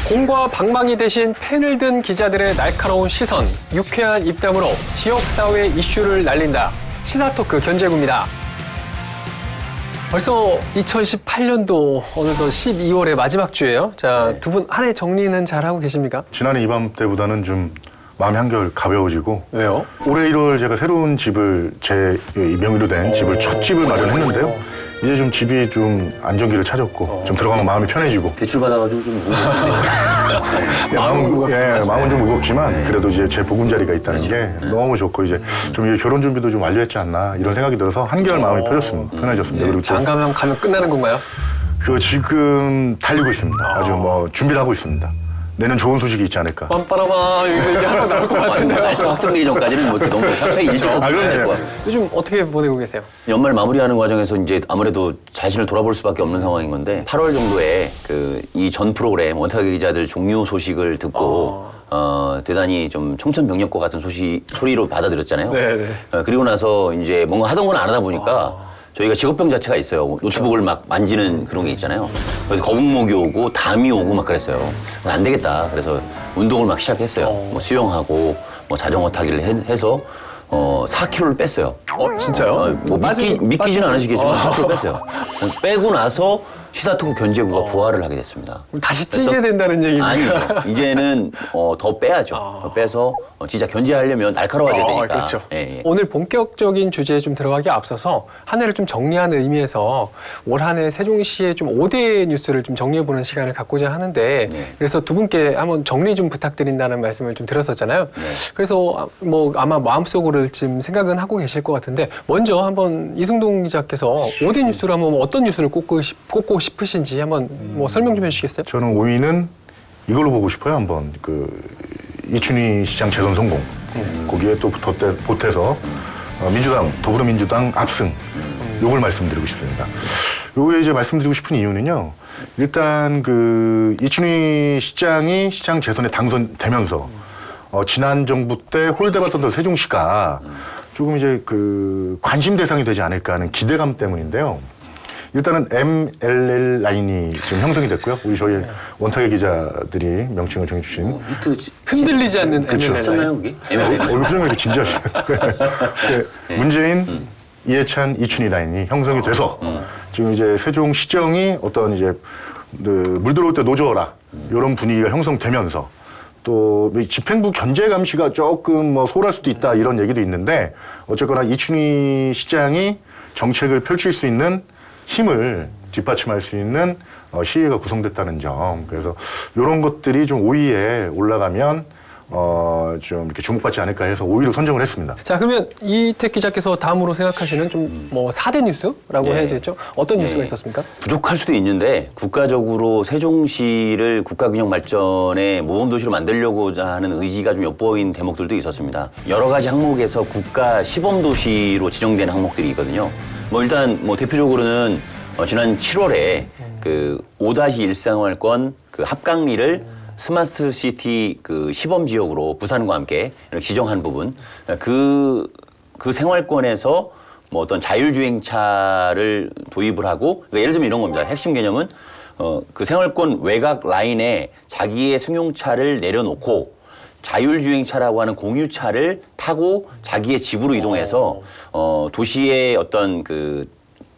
공과 방망이 대신 펜을 든 기자들의 날카로운 시선, 유쾌한 입담으로 지역사회 이슈를 날린다. 시사토크 견제구입니다. 벌써 2018년도 어느덧 12월의 마지막 주예요. 자, 두 분 한 해 정리는 잘하고 계십니까? 지난해 이맘때보다는 좀 마음이 한결 가벼워지고. 왜요? 올해 1월 제가 새로운 집을 제 명의로 된 집을 첫 집을 마련했는데요. 이제 좀 집이 좀 안정기를 찾았고 좀 들어가면 마음이 편해지고. 대출 받아가지고 좀 무겁네. 마음은 좀 무겁지만 그래도 이제 제 보금자리가 있다는 게 너무 좋고 이제 좀 이제 결혼 준비도 좀 완료했지 않나 이런 생각이 들어서 한결 마음이 편해졌습니다. 그리고 또 장가면 가면 끝나는 건가요? 지금 달리고 있습니다. 아주 뭐 준비를 하고 있습니다. 내년 좋은 소식이 있지 않을까. 빰빠라마 여기서 이제 하나 나올 것 같은데요. 확정되기 전까지는 뭐 이렇게 너무 상당히 일찍 다 들어야 될 거야. 요즘 어떻게 보내고 계세요? 연말 마무리하는 과정에서 이제 아무래도 자신을 돌아볼 수밖에 없는 상황인 건데 8월 정도에 이 전 프로그램 원탁의 기자들 종료 소식을 듣고 대단히 좀 청천벽력과 같은 소리로 받아들였잖아요. 네네. 그리고 나서 이제 뭔가 하던 건 안 하다 보니까 저희가 직업병 자체가 있어요. 노트북을 막 만지는 그런 게 있잖아요. 그래서 거북목이 오고 담이 오고 막 그랬어요. 안 되겠다. 그래서 운동을 막 시작했어요. 뭐 수영하고 뭐 자전거 타기를 해서 4kg를 뺐어요. 진짜요? 뭐 믿기지는 않으시겠지만 4kg 뺐어요. 빼고 나서 시사토크 견제구가 부활을 하게 됐습니다. 다시 찌게 된다는 얘기입니까? 아니죠. 이제는 더 빼야죠. 더 빼서 진짜 견제하려면 날카로워져야 되니까. 그렇죠. 예. 오늘 본격적인 주제에 좀 들어가기 앞서서 한 해를 좀 정리하는 의미에서 올 한 해 세종시의 좀 5대 뉴스를 좀 정리해보는 시간을 갖고자 하는데 그래서 두 분께 한번 정리 좀 부탁드린다는 말씀을 좀 드렸었잖아요. 그래서 뭐 아마 마음속으로 지금 생각은 하고 계실 것 같은데 먼저 한번 이승동 기자께서 5대 뉴스로 한번 어떤 뉴스를 꼽고 싶으신지 한번 뭐 설명 좀 해주시겠어요? 저는 5위는 이걸로 보고 싶어요. 한번 이춘희 시장 재선 성공. 거기에 또 보태서 더불어민주당 압승. 요걸 말씀드리고 싶습니다. 요게 이제 말씀드리고 싶은 이유는요. 일단 이춘희 시장이 시장 재선에 당선되면서 지난 정부 때 홀대받던 세종시가 조금 이제 관심 대상이 되지 않을까 하는 기대감 때문인데요. 일단은 MLL 라인이 지금 형성이 됐고요. 저희 원탁의 기자들이 명칭을 정해주신. 흔들리지 않는 그렇죠. 썼나요, 그게? 얼굴 표정이 이렇게 진지하시네. 문재인, 이해찬, 이춘희 라인이 형성이 돼서 지금 이제 세종시정이 어떤 이제 물 들어올 때 노져라 이런 분위기가 형성되면서 또 집행부 견제 감시가 조금 소홀할 수도 있다 이런 얘기도 있는데 어쨌거나 이춘희 시장이 정책을 펼칠 수 있는 힘을 뒷받침할 수 있는 시위가 구성됐다는 점. 그래서 이런 것들이 좀 5위에 올라가면 좀 이렇게 주목받지 않을까 해서 5위로 선정을 했습니다. 자, 그러면 이택 기자께서 다음으로 생각하시는 좀 4대 뉴스라고 해야겠죠? 어떤 뉴스가 있었습니까? 부족할 수도 있는데 국가적으로 세종시를 국가균형 발전의 모범도시로 만들려고자 하는 의지가 좀 엿보인 대목들도 있었습니다. 여러 가지 항목에서 국가 시범도시로 지정된 항목들이 있거든요. 일단 대표적으로는 지난 7월에 5-1 생활권 합강리를 스마트 시티 시범 지역으로 부산과 함께 이렇게 지정한 부분 그 생활권에서 어떤 자율주행차를 도입을 하고 예를 들면 이런 겁니다. 핵심 개념은 그 생활권 외곽 라인에 자기의 승용차를 내려놓고 자율주행차라고 하는 공유차를 타고 자기의 집으로 이동해서 도시의 어떤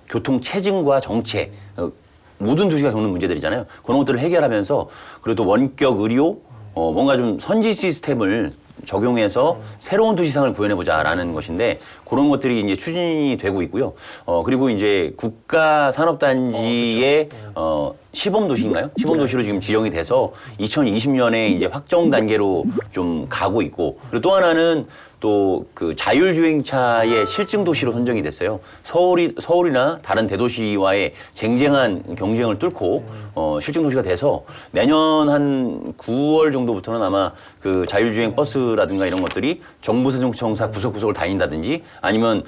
교통 체증과 정체 모든 도시가 겪는 문제들이잖아요. 그런 것들을 해결하면서 그래도 원격 의료 뭔가 좀 선지 시스템을 적용해서 새로운 도시상을 구현해보자라는 것인데 그런 것들이 이제 추진이 되고 있고요. 그리고 이제 국가산업단지의 시범도시인가요? 시범도시로 지금 지정이 돼서 2020년에 이제 확정 단계로 좀 가고 있고 그리고 또 하나는 또 자율주행차의 실증 도시로 선정이 됐어요. 서울이나 다른 대도시와의 쟁쟁한 경쟁을 뚫고 실증 도시가 돼서 내년 한 9월 정도부터는 아마 자율주행 버스라든가 이런 것들이 정부세종청사 구석구석을 다닌다든지 아니면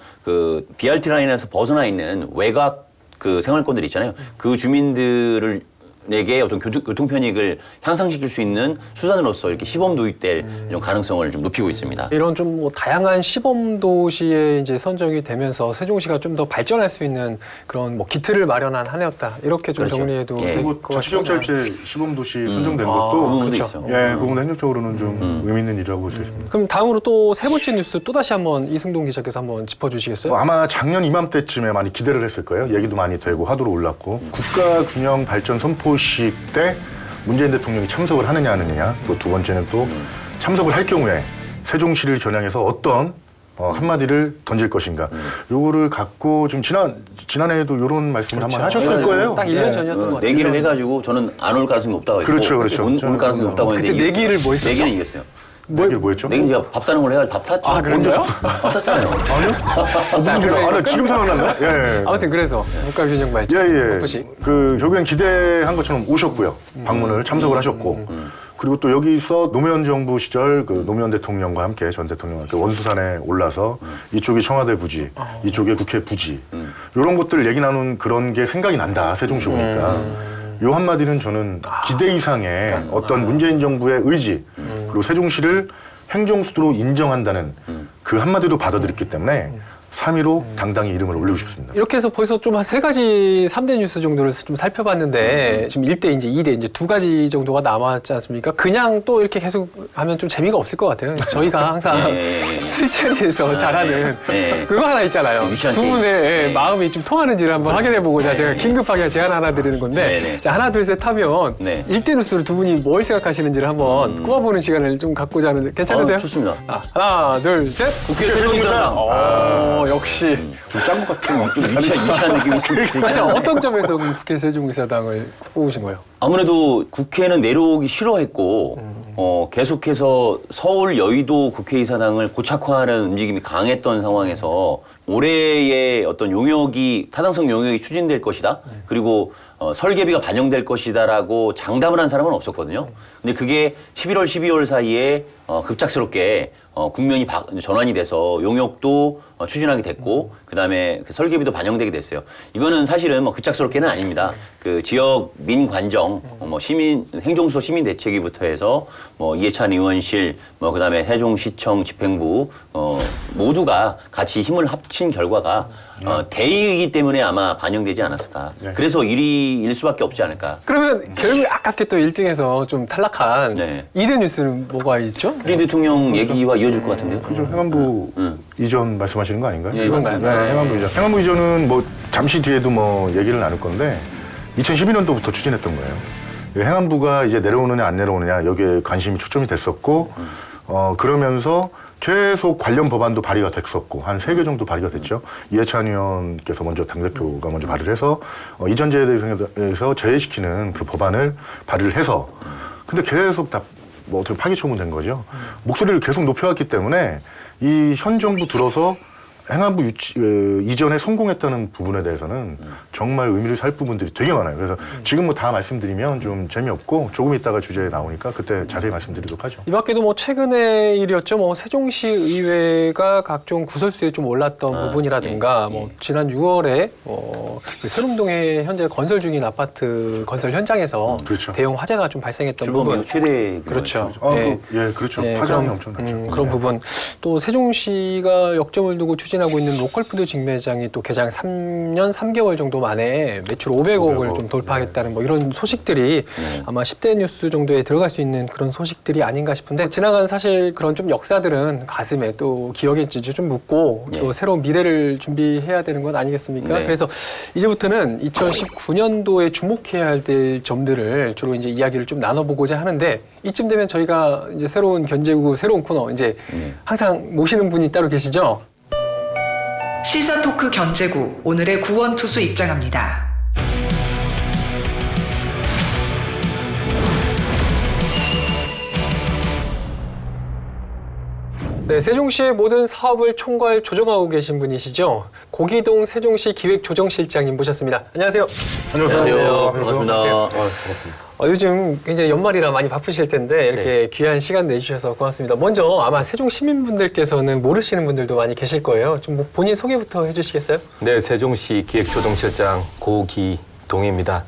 BRT 라인에서 벗어나 있는 외곽 생활권들 있잖아요. 그 주민들을 시민에게 어떤 교통 편익을 향상시킬 수 있는 수단으로서 이렇게 시범 도입될 이런 가능성을 좀 높이고 있습니다. 이런 좀 뭐 다양한 시범 도시에 이제 선정이 되면서 세종시가 좀 더 발전할 수 있는 그런 뭐 기틀을 마련한 한 해였다. 이렇게 좀 그렇죠. 정리해도 예. 될 그리고 것 같아요. 자치경찰제 시범도시 선정된 그 것도 부분도 그렇죠. 있어. 예, 그거는 행정적으로는 좀 의미 있는 일이라고 볼 수 있습니다. 그럼 다음으로 또 세 번째 뉴스 또 다시 한번 이승동 기자께서 한번 짚어주시겠어요? 아마 작년 이맘때쯤에 많이 기대를 했을 거예요. 얘기도 많이 되고 화두로 올랐고 국가균형 발전 선포식 때 문재인 대통령이 참석을 하느냐 안 하느냐, 또 두 번째는 또 참석을 할 경우에 세종시를 겨냥해서 어떤 한마디를 던질 것인가. 요거를 갖고 좀 지난해에도 이런 말씀을 한번 하셨을 거예요. 딱 1년 전이었던 것 같아요. 내기를 해가지고 저는 안 올 가능성이 높다고 했고 그렇죠, 그렇죠. 올 가능성이 높다고 했는데 그때 내기를 뭐 했었죠? 내기는 이겼어요. 얘기를 뭐 했죠? 내기는 제가 밥 사는 걸 해가지고 밥 샀죠. 아, 그런가요? 밥 샀잖아요. 아니요? 나 지금 생각났네. 예. 아무튼 그래서 국가균형 발전 예. 선포식. 그 결국엔 기대한 것처럼 오셨고요. 방문을 참석을 하셨고. 그리고 또 여기서 노무현 정부 시절 그 노무현 대통령과 함께 전 대통령과 함께 원수산에 올라서 이쪽이 청와대 부지, 이쪽에 국회 부지 이런 것들 얘기 나눈 그런 게 생각이 난다. 세종시 오니까. 요 한마디는 저는 기대 이상의 어떤 문재인 정부의 의지 그리고 세종시를 행정수도로 인정한다는 그 한마디도 받아들였기 때문에 3위로 당당히 이름을 올리고 싶습니다. 이렇게 해서 벌써 좀 한 세 가지 3대 뉴스 정도를 좀 살펴봤는데 지금 1대 이제 2대 이제 두 가지 정도가 남았지 않습니까? 그냥 또 이렇게 계속 하면 좀 재미가 없을 것 같아요. 저희가 항상 술자리에서 잘하는 그거 하나 있잖아요. 유치한 두 분의 마음이 좀 통하는지를 한번 확인해보고자 제가 긴급하게 제안 하나 드리는 건데 자, 하나 둘 셋 하면 1대 뉴스로 두 분이 뭘 생각하시는지를 한번 꼽아보는 시간을 좀 갖고자 하는데 괜찮으세요? 좋습니다. 하나 둘 셋. 국회 세종이사당. 역시 좀짠것 같은 좀 유치한 느낌이 좀 들긴 자, 한데. 어떤 점에서 국회 세종의사당을 뽑으신 거예요? 아무래도 국회는 내려오기 싫어했고 계속해서 서울 여의도 국회의사당을 고착화하는 움직임이 강했던 상황에서 올해의 어떤 용역이 타당성 용역이 추진될 것이다. 그리고 설계비가 반영될 것이다라고 장담을 한 사람은 없었거든요. 근데 그게 11월, 12월 사이에 급작스럽게 국면이 전환이 돼서 용역도 추진하게 됐고 그다음에 그 설계비도 반영되게 됐어요. 이거는 사실은 뭐 급작스럽게는 아닙니다. 그 지역 민관정, 뭐 시민 행정수도 시민 대책위부터 해서 뭐 이해찬 의원실, 뭐 그다음에 세종시청 집행부 모두가 같이 힘을 합친 결과가 대의이기 때문에 아마 반영되지 않았을까. 그래서 1위일 수밖에 없지 않을까. 그러면 결국 아깝게 또 1등에서 좀 탈락한 2대 뉴스는 뭐가 있죠? 문재인 대통령 얘기와 이어질 것 같은데요. 그죠. 행안부 이전 말씀하시는 거 아닌가요? 네, 맞습니다. 네, 행안부 이전. 행안부 이전은 뭐 잠시 뒤에도 뭐 얘기를 나눌 건데 2012년도부터 추진했던 거예요. 행안부가 이제 내려오느냐 안 내려오느냐 여기에 관심이 초점이 됐었고 그러면서 계속 관련 법안도 발의가 됐었고 한 3개 정도 발의가 됐죠. 이해찬 의원께서 먼저 당대표가 먼저 발의를 해서 이전제에 대해서 제외시키는 그 법안을 발의를 해서 근데 계속 다 뭐 어떻게 파기초문된 거죠. 목소리를 계속 높여왔기 때문에 이 현 정부 들어서 행안부 이전에 성공했다는 부분에 대해서는 정말 의미를 살 부분들이 되게 많아요. 그래서 지금 뭐 다 말씀드리면 좀 재미없고 조금 있다가 주제에 나오니까 그때 자세히 말씀드리도록 하죠. 이 밖에도 뭐 최근의 일이었죠. 뭐 세종시 의회가 각종 구설수에 좀 올랐던 부분이라든가 뭐 지난 6월에 그 세lum동에 현재 건설 중인 아파트 건설 현장에서 그렇죠. 대형 화재가 좀 발생했던 출범 부분. 이후 최대 그렇죠. 그렇죠. 예, 파장이 그런, 엄청났죠. 그런 부분. 또 세종시가 역점을 두고 추진하고 있는 로컬푸드 직매장이 또 개장 3년 3개월 정도 만에 매출 500억을 좀 돌파하겠다는 뭐 이런 소식들이 아마 10대 뉴스 정도에 들어갈 수 있는 그런 소식들이 아닌가 싶은데 지나간 사실 그런 좀 역사들은 가슴에 또 기억에 좀 묻고 또 새로운 미래를 준비해야 되는 건 아니겠습니까? 그래서 이제부터는 2019년도에 주목해야 될 점들을 주로 이제 이야기를 좀 나눠보고자 하는데 이쯤 되면 저희가 이제 새로운 견제구 새로운 코너 이제 항상 모시는 분이 따로 계시죠? 시사토크 견제구 오늘의 구원 투수 입장합니다. 네, 세종시의 모든 사업을 총괄 조정하고 계신 분이시죠. 고기동 세종시 기획조정실장님 모셨습니다. 안녕하세요. 안녕하세요. 반갑습니다. 요즘 굉장히 연말이라 많이 바쁘실 텐데 이렇게 귀한 시간 내주셔서 고맙습니다. 먼저 아마 세종 시민분들께서는 모르시는 분들도 많이 계실 거예요. 좀 본인 소개부터 해주시겠어요? 네, 세종시 기획조정실장 고기동 동희입니다.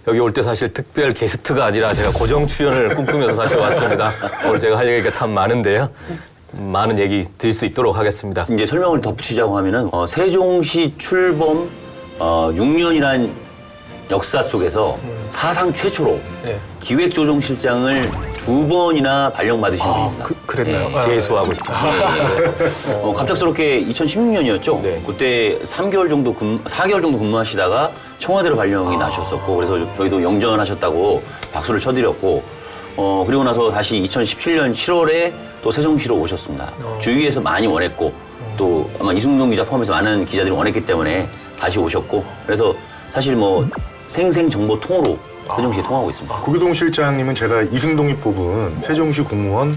여기 올 때 사실 특별 게스트가 아니라 제가 고정 출연을 꿈꾸면서 사실 왔습니다. 오늘 제가 할 얘기가 참 많은데요. 많은 얘기 드릴 수 있도록 하겠습니다. 이제 설명을 덧붙이자고 하면은 세종시 출범 6년이란 역사 속에서 사상 최초로 네. 기획조정실장을 2번이나 발령받으신 분입니다. 그랬나요? 재수하고 있습니다. 갑작스럽게 2016년이었죠. 네. 그때 4개월 정도 근무하시다가 청와대로 발령이 나셨었고, 그래서 저희도 영전하셨다고 박수를 쳐드렸고, 그리고 나서 다시 2017년 7월에 또 세종시로 오셨습니다. 주위에서 많이 원했고, 또 아마 이승동 기자 포함해서 많은 기자들이 원했기 때문에 다시 오셨고, 그래서 사실 뭐 생생정보 통으로 세종시에 통하고 있습니다. 구기동 실장님은 제가 이승동이 뽑은 세종시 공무원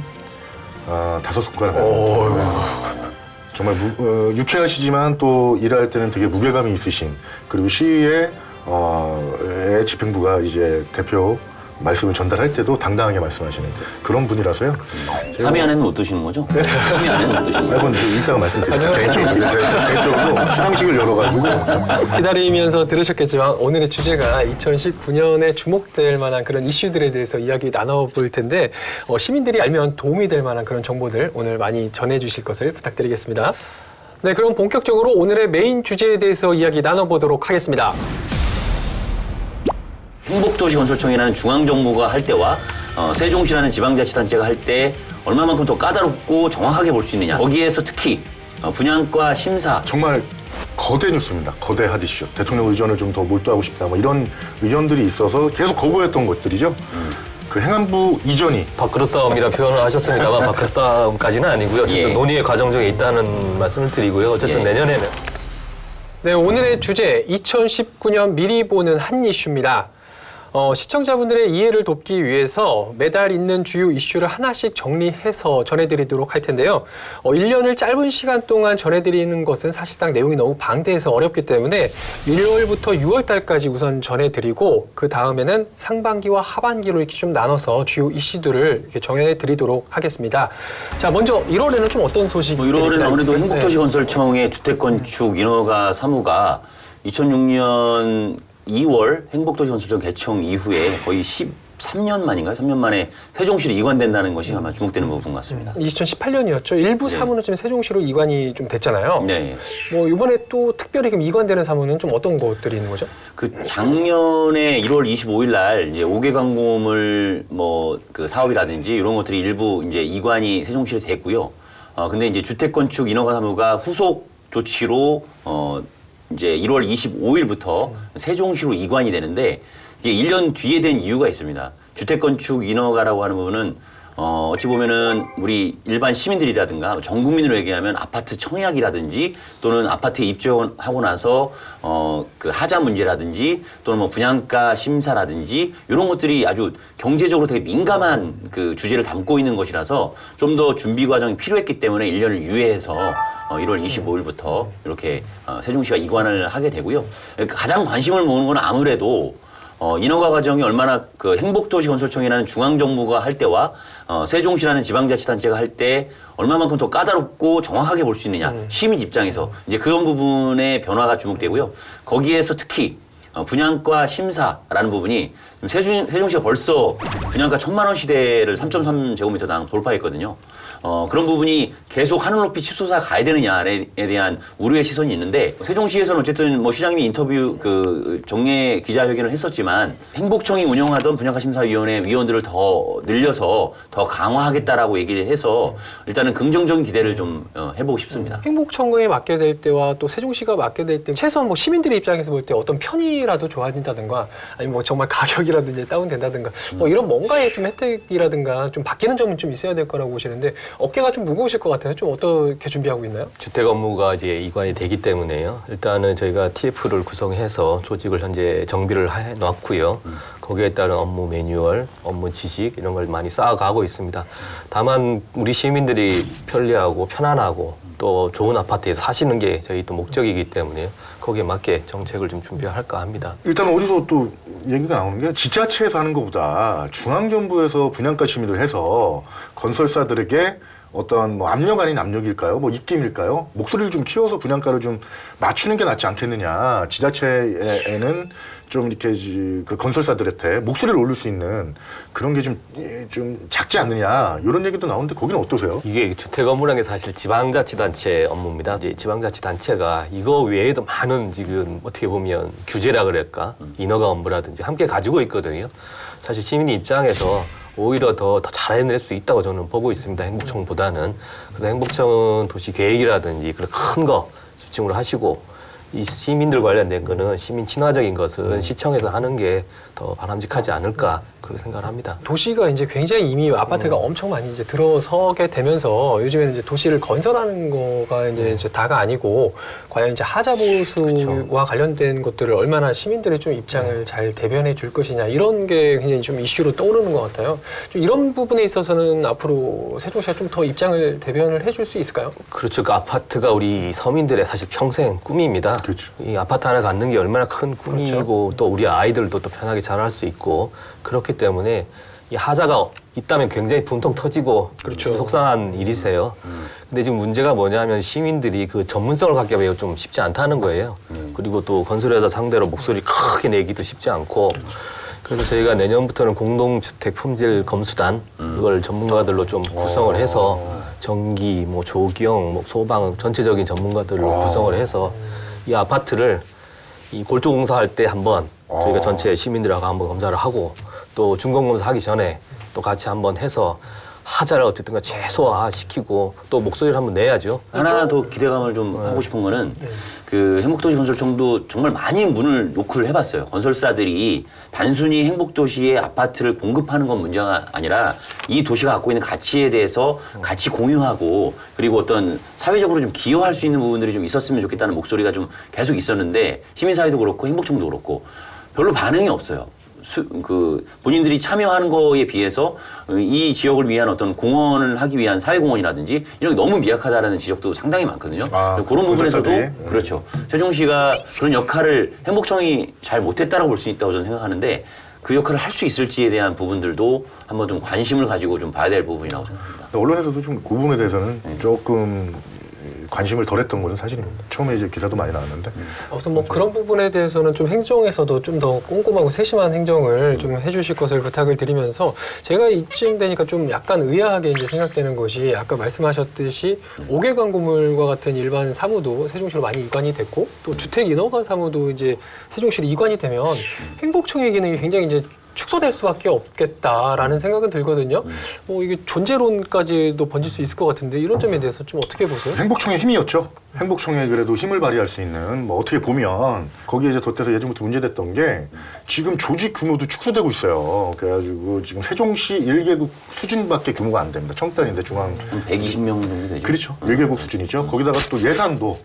5손가락. 정말 유쾌하시지만 또 일할 때는 되게 무게감이 있으신, 그리고 시의 집행부가 이제 대표 말씀을 전달할 때도 당당하게 말씀하시는 그런 분이라서요. 3위 안에는 못 드시는 거죠? 3위 안에는 못 드시는 거죠? 이건 이따가 말씀드릴게요. 개인적으로 시상식을 열어가지고. 기다리면서 들으셨겠지만 오늘의 주제가 2019년에 주목될 만한 그런 이슈들에 대해서 이야기 나눠볼 텐데 시민들이 알면 도움이 될 만한 그런 정보들 오늘 많이 전해주실 것을 부탁드리겠습니다. 네, 그럼 본격적으로 오늘의 메인 주제에 대해서 이야기 나눠보도록 하겠습니다. 행복도시건설청이라는 중앙정부가 할 때와 세종시라는 지방자치단체가 할 때 얼마만큼 더 까다롭고 정확하게 볼 수 있느냐. 거기에서 특히 분양과 심사. 정말 거대 뉴스입니다. 거대 핫이슈. 대통령 의전을 좀 더 몰두하고 싶다. 뭐 이런 의견들이 있어서 계속 거부했던 것들이죠. 그 행안부 이전이 밥그릇 싸움이라 표현을 하셨습니다만 밥그릇 싸움까지는 아니고요. 어쨌든 예. 논의의 과정 중에 있다는 말씀을 드리고요. 어쨌든 예. 내년에는 네, 오늘의 주제 2019년 미리 보는 한 이슈입니다. 시청자분들의 이해를 돕기 위해서 매달 있는 주요 이슈를 하나씩 정리해서 전해드리도록 할 텐데요. 1년을 짧은 시간 동안 전해드리는 것은 사실상 내용이 너무 방대해서 어렵기 때문에 1월부터 6월 달까지 우선 전해드리고 그 다음에는 상반기와 하반기로 이렇게 좀 나눠서 주요 이슈들을 이렇게 정해드리도록 하겠습니다. 자, 먼저 1월에는 좀 어떤 소식이 1월에는 아무래도 있나요? 행복도시건설청의 주택건축 인허가 사무가 2006년 2월 행복도시건설청 개청 이후에 거의 13년 만인가요? 3년 만에 세종시로 이관된다는 것이 아마 주목되는 부분 같습니다. 2018년이었죠. 일부 사무는 지금 세종시로 이관이 좀 됐잖아요. 네. 뭐 이번에 또 특별히 그럼 이관되는 사무는 좀 어떤 것들이 있는 거죠? 그 작년에 1월 25일 날 이제 5개 강공물 뭐 그 사업이라든지 이런 것들이 일부 이제 이관이 세종시로 됐고요. 근데 이제 주택건축 인허가 사무가 후속 조치로 이제 1월 25일부터 세종시로 이관이 되는데 이게 1년 뒤에 된 이유가 있습니다. 주택건축 인허가라고 하는 부분은 어찌 보면은 우리 일반 시민들이라든가 전 국민으로 얘기하면 아파트 청약이라든지 또는 아파트에 입주하고 나서 그 하자 문제라든지 또는 뭐 분양가 심사라든지 이런 것들이 아주 경제적으로 되게 민감한 그 주제를 담고 있는 것이라서 좀 더 준비 과정이 필요했기 때문에 1년을 유예해서 1월 25일부터 이렇게 세종시가 이관을 하게 되고요. 가장 관심을 모으는 건 아무래도 인허가 과정이 얼마나 그 행복도시건설청이라는 중앙정부가 할 때와 세종시라는 지방자치단체가 할 때 얼마만큼 더 까다롭고 정확하게 볼 수 있느냐. 시민 입장에서 이제 그런 부분의 변화가 주목되고요. 거기에서 특히 분양가 심사라는 부분이 세종시가 벌써 분양가 1,000만 원 시대를 3.3제곱미터당 돌파했거든요. 그런 부분이 계속 하늘 높이 치솟아 가야 되느냐에 대한 우려의 시선이 있는데 세종시에서는 어쨌든 뭐 시장님이 인터뷰 그 정례 기자회견을 했었지만 행복청이 운영하던 분양가심사위원회 위원들을 더 늘려서 더 강화하겠다라고 얘기를 해서 일단은 긍정적인 기대를 좀 해보고 싶습니다. 행복청에 맡게 될 때와 또 세종시가 맡게 될 때 최소한 뭐 시민들의 입장에서 볼 때 어떤 편의라도 좋아진다든가 아니면 뭐 정말 가격이라든지 다운된다든가 뭐 이런 뭔가의 좀 혜택이라든가 좀 바뀌는 점은 좀 있어야 될 거라고 보시는데 어깨가 좀 무거우실 것 같아요. 좀 어떻게 준비하고 있나요? 주택 업무가 이제 이관이 되기 때문에요. 일단은 저희가 TF를 구성해서 조직을 현재 정비를 해놨고요. 거기에 따른 업무 매뉴얼, 업무 지식 이런 걸 많이 쌓아가고 있습니다. 다만 우리 시민들이 편리하고 편안하고 또 좋은 아파트에 사시는 게 저희 또 목적이기 때문에 거기에 맞게 정책을 좀 준비할까 합니다. 일단 어디서 또 얘기가 나오는 게 지자체에서 하는 것보다 중앙정부에서 분양가 심의를 해서 건설사들에게 어떤 뭐 압력 아닌 압력일까요? 뭐 입김일까요? 목소리를 좀 키워서 분양가를 좀 맞추는 게 낫지 않겠느냐. 지자체에는 좀 이렇게 그 건설사들한테 목소리를 올릴 수 있는 그런 게 좀 작지 않느냐. 이런 얘기도 나오는데 거기는 어떠세요? 이게 주택 업무라는 게 사실 지방자치단체 업무입니다. 이제 지방자치단체가 이거 외에도 많은 지금 어떻게 보면 규제라 그럴까 인허가 업무라든지 함께 가지고 있거든요. 사실 시민 입장에서 오히려 더 잘해낼 수 있다고 저는 보고 있습니다. 행복청보다는. 그래서 행복청은 도시 계획이라든지 그런 큰 거 집중을 하시고 이 시민들 관련된 거는 시민 친화적인 것은 시청에서 하는 게 더 바람직하지 않을까 그렇게 생각을 합니다. 도시가 이제 굉장히 이미 아파트가 엄청 많이 이제 들어서게 되면서 요즘에는 이제 도시를 건설하는 거가 이제 다가 아니고 과연 이제 하자 보수와 관련된 것들을 얼마나 시민들의 좀 입장을 잘 대변해 줄 것이냐 이런 게 굉장히 좀 이슈로 떠오르는 것 같아요. 좀 이런 부분에 있어서는 앞으로 세종시가 좀 더 입장을 대변을 해줄 수 있을까요? 그렇죠. 그 아파트가 우리 서민들의 사실 평생 꿈입니다. 그렇죠. 이 아파트 하나 갖는 게 얼마나 큰 꿈이고 또 우리 아이들도 또 편하게 자랄 수 있고 그렇기 때문에 이 하자가 있다면 굉장히 분통 터지고 그렇죠. 속상한 일이세요. 근데 지금 문제가 뭐냐면 시민들이 그 전문성을 갖기가 매우 좀 쉽지 않다는 거예요. 그리고 또 건설회사 상대로 목소리 크게 내기도 쉽지 않고 그래서 저희가 내년부터는 공동주택 품질 검수단 그걸 전문가들로 좀 구성을 해서 전기, 뭐 조경, 뭐 소방 전체적인 전문가들로 구성을 해서 이 아파트를 이 골조공사할 때 한번 저희가 전체 시민들하고 한번 검사를 하고 또 준공검사 하기 전에 또 같이 한번 해서 하자를 어쨌든 최소화시키고 또 목소리를 한번 내야죠. 하나 더 기대감을 좀 하고 싶은 거는 그 행복도시 건설청도 정말 많이 문을 노크를 해봤어요. 건설사들이 단순히 행복도시에 아파트를 공급하는 건 문제가 아니라 이 도시가 갖고 있는 가치에 대해서 같이 공유하고 그리고 어떤 사회적으로 좀 기여할 수 있는 부분들이 좀 있었으면 좋겠다는 목소리가 좀 계속 있었는데 시민사회도 그렇고 행복청도 그렇고 별로 반응이 없어요. 본인들이 참여하는 거에 비해서 이 지역을 위한 어떤 공헌을 하기 위한 사회공헌이라든지 이런 게 너무 미약하다라는 지적도 상당히 많거든요. 그런 부분에서도 그렇죠. 세종시가 그런 역할을 행복청이 잘 못했다라고 볼 수 있다고 저는 생각하는데 그 역할을 할 수 있을지에 대한 부분들도 한번 좀 관심을 가지고 좀 봐야 될 부분이라고 생각합니다. 언론에서도 좀 그 부분에 대해서는 조금 관심을 덜했던 것은 사실입니다. 처음에 이제 기사도 많이 나왔는데. 아무튼 뭐 그런 부분에 대해서는 좀 행정에서도 좀 더 꼼꼼하고 세심한 행정을 좀 해주실 것을 부탁을 드리면서 제가 이쯤 되니까 좀 약간 의아하게 이제 생각되는 것이 아까 말씀하셨듯이 5개 광고물과 같은 일반 사무도 세종시로 많이 이관이 됐고 또 주택 인허가 사무도 이제 세종시로 이관이 되면 행복청의 기능이 굉장히 이제 축소될 수밖에 없겠다라는 생각은 들거든요. 이게 존재론까지도 번질 수 있을 것 같은데 이런 점에 대해서 좀 어떻게 보세요? 행복청의 힘이었죠. 행복청에 그래도 힘을 발휘할 수 있는 뭐 어떻게 보면 거기에 이제 덧대서 예전부터 문제됐던 게 지금 조직 규모도 축소되고 있어요. 그래가지고 지금 세종시 1개국 수준밖에 규모가 안 됩니다. 청단인데 중앙 120명 정도 되죠. 그렇죠. 1개국 수준이죠. 거기다가 또 예산도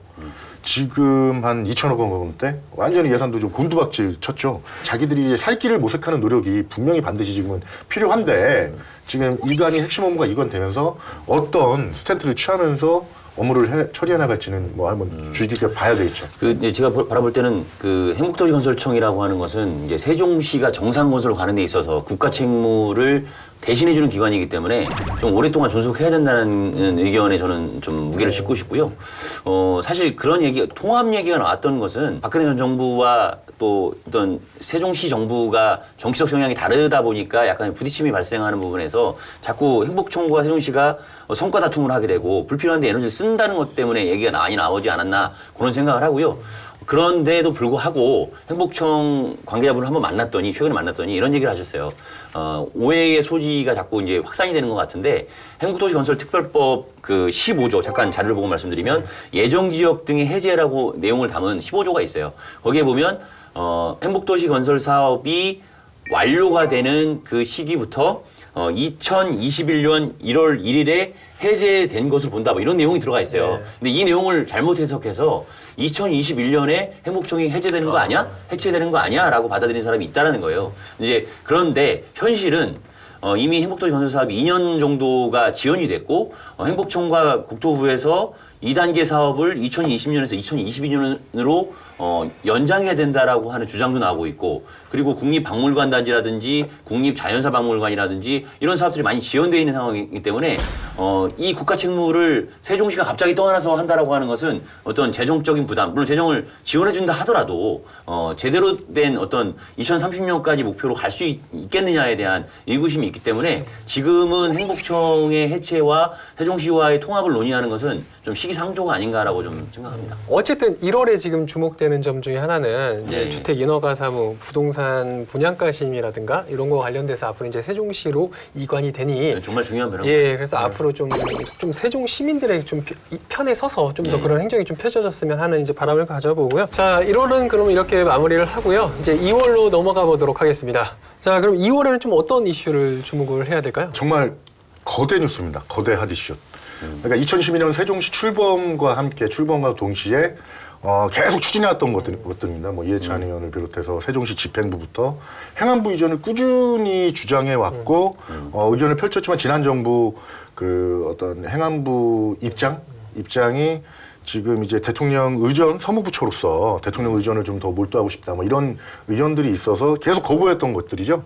지금 한 2천억 원대 완전히 예산도 좀 곤두박질 쳤죠. 자기들이 이제 살 길을 모색하는 노력이 분명히 반드시 지금은 필요한데 지금 이관이 핵심 업무가 이관되면서 어떤 스탠트를 취하면서 업무를 처리해 나갈지는 뭐 한번 주의 깊게 봐야 되겠죠. 제가 바라볼 때는 그 행복도시 건설청이라고 하는 것은 이제 세종시가 정상 건설을 가는 데 있어서 국가 책무를 대신해주는 기관이기 때문에 좀 오랫동안 존속해야 된다는 의견에 저는 좀 무게를 싣고 싶고요. 사실 그런 통합 얘기가 나왔던 것은 박근혜 전 정부와 또 어떤 세종시 정부가 정치적 성향이 다르다 보니까 약간 부딪힘이 발생하는 부분에서 자꾸 행복청과 세종시가 성과 다툼을 하게 되고 불필요한 데 에너지를 쓴다는 것 때문에 얘기가 많이 나오지 않았나 그런 생각을 하고요. 그런데도 불구하고 행복청 관계자분을 한번 최근에 만났더니 이런 얘기를 하셨어요. 오해의 소지가 자꾸 이제 확산이 되는 것 같은데 행복도시 건설 특별법 그 15조 잠깐 자료를 보고 말씀드리면 예정지역 등의 해제라고 내용을 담은 15조가 있어요. 거기에 보면 행복도시 건설 사업이 완료가 되는 그 시기부터 2021년 1월 1일에 해제된 것으로 본다. 뭐 이런 내용이 들어가 있어요. 근데 이 내용을 잘못 해석해서 2021년에 행복청이 해제되는 거 아니야? 해체되는 거 아니야? 라고 받아들이는 사람이 있다라는 거예요. 이제 그런데 현실은 이미 행복도시 건설 사업이 2년 정도가 지연이 됐고 행복청과 국토부에서 2단계 사업을 2020년에서 2022년으로 연장해야 된다라고 하는 주장도 나오고 있고, 그리고 국립박물관단지라든지 국립자연사박물관이라든지 이런 사업들이 많이 지연되어 있는 상황이기 때문에 이 국가 책무를 세종시가 갑자기 떠나서 한다라고 하는 것은 어떤 재정적인 부담, 물론 재정을 지원해준다 하더라도 제대로 된 어떤 2030년까지 목표로 갈 수 있겠느냐에 대한 의구심이 있기 때문에 지금은 행복청의 해체와 세종시와의 통합을 논의하는 것은 좀 시기상조가 아닌가라고 좀 생각합니다. 어쨌든 1월에 지금 주목되는 점 중에 하나는 이제 네. 주택 인허가 사무, 부동산 분양가 심의라든가 이런 거 관련돼서 앞으로 이제 세종시로 이관이 되니 정말 중요한 변화. 예, 그래서 앞으로 좀 세종 시민들의 좀 편에 서서 좀 더 그런 행정이 좀 펼쳐졌으면 하는 이제 바람을 가져보고요. 자, 1월은 그럼 이렇게 마무리를 하고요. 이제 2월로 넘어가 보도록 하겠습니다. 자, 그럼 2월에는 좀 어떤 이슈를 주목을 해야 될까요? 정말 거대 뉴스입니다. 거대 핫 이슈. 그러니까 2012년 세종시 출범과 동시에 계속 추진해왔던 것들입니다. 뭐 이해찬 의원을 비롯해서 세종시 집행부부터 행안부 이전을 꾸준히 주장해왔고 의견을 펼쳤지만 지난 정부 그 어떤 행안부 입장이 지금 이제 대통령 의전 사무부처로서 대통령 의전을 좀 더 몰두하고 싶다 뭐 이런 의견들이 있어서 계속 거부했던 것들이죠.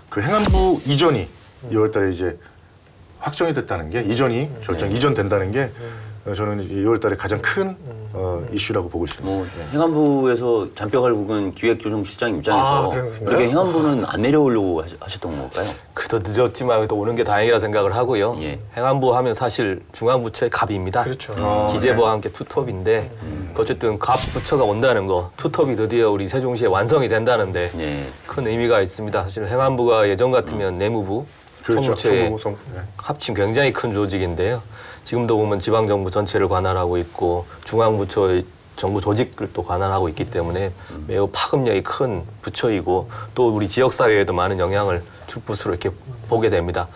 그 행안부 이전이 2월달에 이제 확정이 됐다는 게 이전된다는 게 저는 2월달에 가장 큰 이슈라고 보고 있습니다. 뭐 행안부에서 잔뼈가 굵은 기획조정실장 입장에서 그런가요? 이렇게 행안부는 안 내려오려고 하셨던 걸까요? 그래도 늦었지만 또 오는 게 다행이라 생각을 하고요. 예. 행안부 하면 사실 중앙부처의 갑입니다. 그렇죠. 기재부와 함께 투톱인데 어쨌든 갑 부처가 온다는 거, 투톱이 드디어 우리 세종시에 완성이 된다는데 예. 큰 의미가 있습니다. 사실 행안부가 예전 같으면 내무부, 총무처의 합친 굉장히 큰 조직인데요. 지금도 보면 지방정부 전체를 관할하고 있고 중앙부처의 정부 조직을 또 관할하고 있기 때문에 매우 파급력이 큰 부처이고 또 우리 지역사회에도 많은 영향을 줄 것으로 이렇게 보게 됩니다.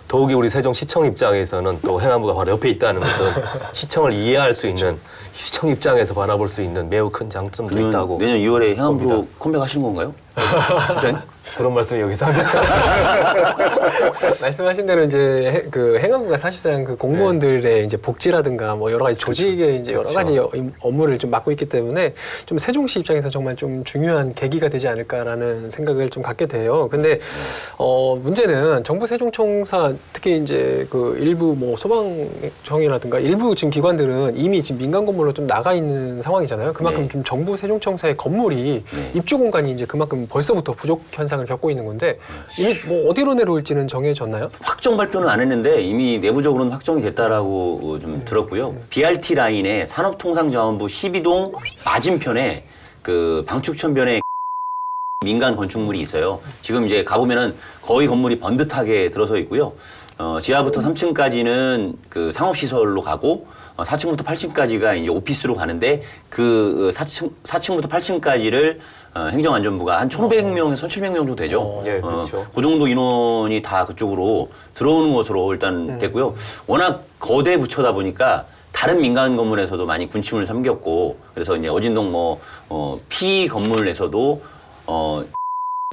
더욱이 우리 세종시청 입장에서는 또 행안부가 바로 옆에 있다는 것은 시청을 이해할 수 있는 시청 입장에서 바라볼 수 있는 매우 큰 장점도 그러면 있다고 내년 2월에 행안부로 봅니다. 컴백하시는 건가요? 선생님? 그런 말씀 여기서 합니다. 말씀하신 대로 이제 그 행안부가 사실상 그 공무원들의 이제 복지라든가 뭐 여러 가지 조직의 이제 여러 가지 업무를 좀 맡고 있기 때문에 좀 세종시 입장에서 정말 좀 중요한 계기가 되지 않을까라는 생각을 좀 갖게 돼요. 근데 문제는 정부 세종청사 특히 이제 그 일부 뭐 소방청이라든가 일부 지금 기관들은 이미 지금 민간 건물로 좀 나가 있는 상황이잖아요. 그만큼 네. 좀 정부 세종청사의 건물이 입주 공간이 이제 그만큼 벌써부터 부족 현상을 겪고 있는 건데 이미 뭐 어디로 내려올지는 정해졌나요? 확정 발표는 안 했는데 이미 내부적으로는 확정이 됐다라고 좀 들었고요. BRT 라인에 산업통상자원부 12동 맞은편에 그 방축천변에 민간 건축물이 있어요. 지금 이제 가보면은 거의 건물이 번듯하게 들어서 있고요. 지하부터 3층까지는 그 상업시설로 가고 4층부터 8층까지가 이제 오피스로 가는데 그 4층부터 8층까지를 행정안전부가 한 1,500명에서 1,700명 정도 되죠. 예, 그렇죠. 그 정도 인원이 다 그쪽으로 들어오는 것으로 일단 됐고요. 워낙 거대 부처다 보니까 다른 민간 건물에서도 많이 군침을 삼겼고 그래서 이제 어진동 P 건물에서도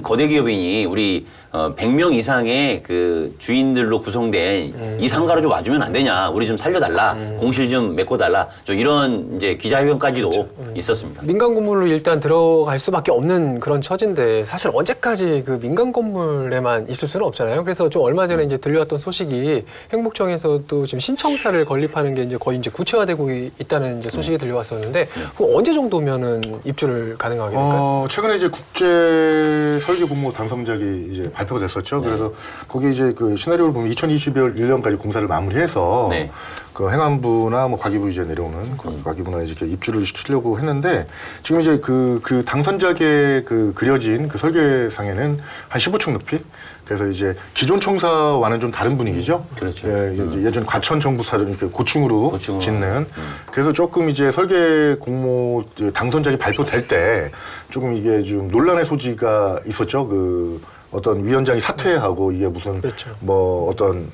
거대 기업인이 우리 100명 이상의 그 주인들로 구성된 이 상가로 좀 와주면 안 되냐, 우리 좀 살려달라, 공실 좀 메꿔달라, 좀 이런 이제 기자회견까지도 있었습니다. 민간 건물로 일단 들어갈 수밖에 없는 그런 처지인데 사실 언제까지 그 민간 건물에만 있을 수는 없잖아요. 그래서 좀 얼마 전에 이제 들려왔던 소식이 행복청에서도 지금 신청사를 건립하는 게 이제 거의 이제 구체화되고 있다는 이제 소식이 들려왔었는데 그 언제 정도면은 입주를 가능하게 될까요? 최근에 이제 국제 설계 공모 당선작이 이제 발표가 됐었죠. 그래서 거기 이제 그 시나리오를 보면 2021년까지 공사를 마무리해서 네. 그 행안부나 뭐 과기부 이제 내려오는 과기부나 이렇게 입주를 시키려고 했는데 지금 이제 그 당선작에 그 그려진 그 설계상에는 한 15층 높이. 그래서 이제 기존 청사와는 좀 다른 분위기죠. 그렇죠. 예, 예전 과천 정부사전 이렇게 고층으로 짓는. 그래서 조금 이제 설계 공모 당선작이 발표될 때 조금 이게 좀 논란의 소지가 있었죠. 그 어떤 위원장이 사퇴하고 이게 무슨 그렇죠. 뭐 어떤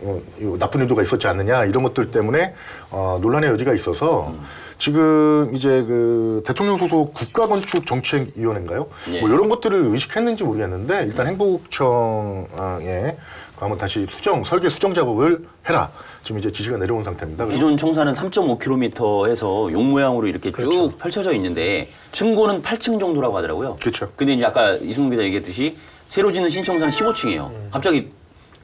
나쁜 의도가 있었지 않느냐 이런 것들 때문에 논란의 여지가 있어서 지금 이제 그 대통령 소속 국가건축정책위원회인가요? 예. 뭐 이런 것들을 의식했는지 모르겠는데 일단 행복청의 그러면 다시 설계 수정 작업을 해라. 지금 이제 지시가 내려온 상태입니다. 기존 청사는 3.5km에서 용 모양으로 이렇게 쭉 펼쳐져 있는데 층고는 8층 정도라고 하더라고요. 그렇죠. 근데 이제 아까 이승훈 기자 얘기했듯이 새로 짓는 신청사는 15층이에요. 갑자기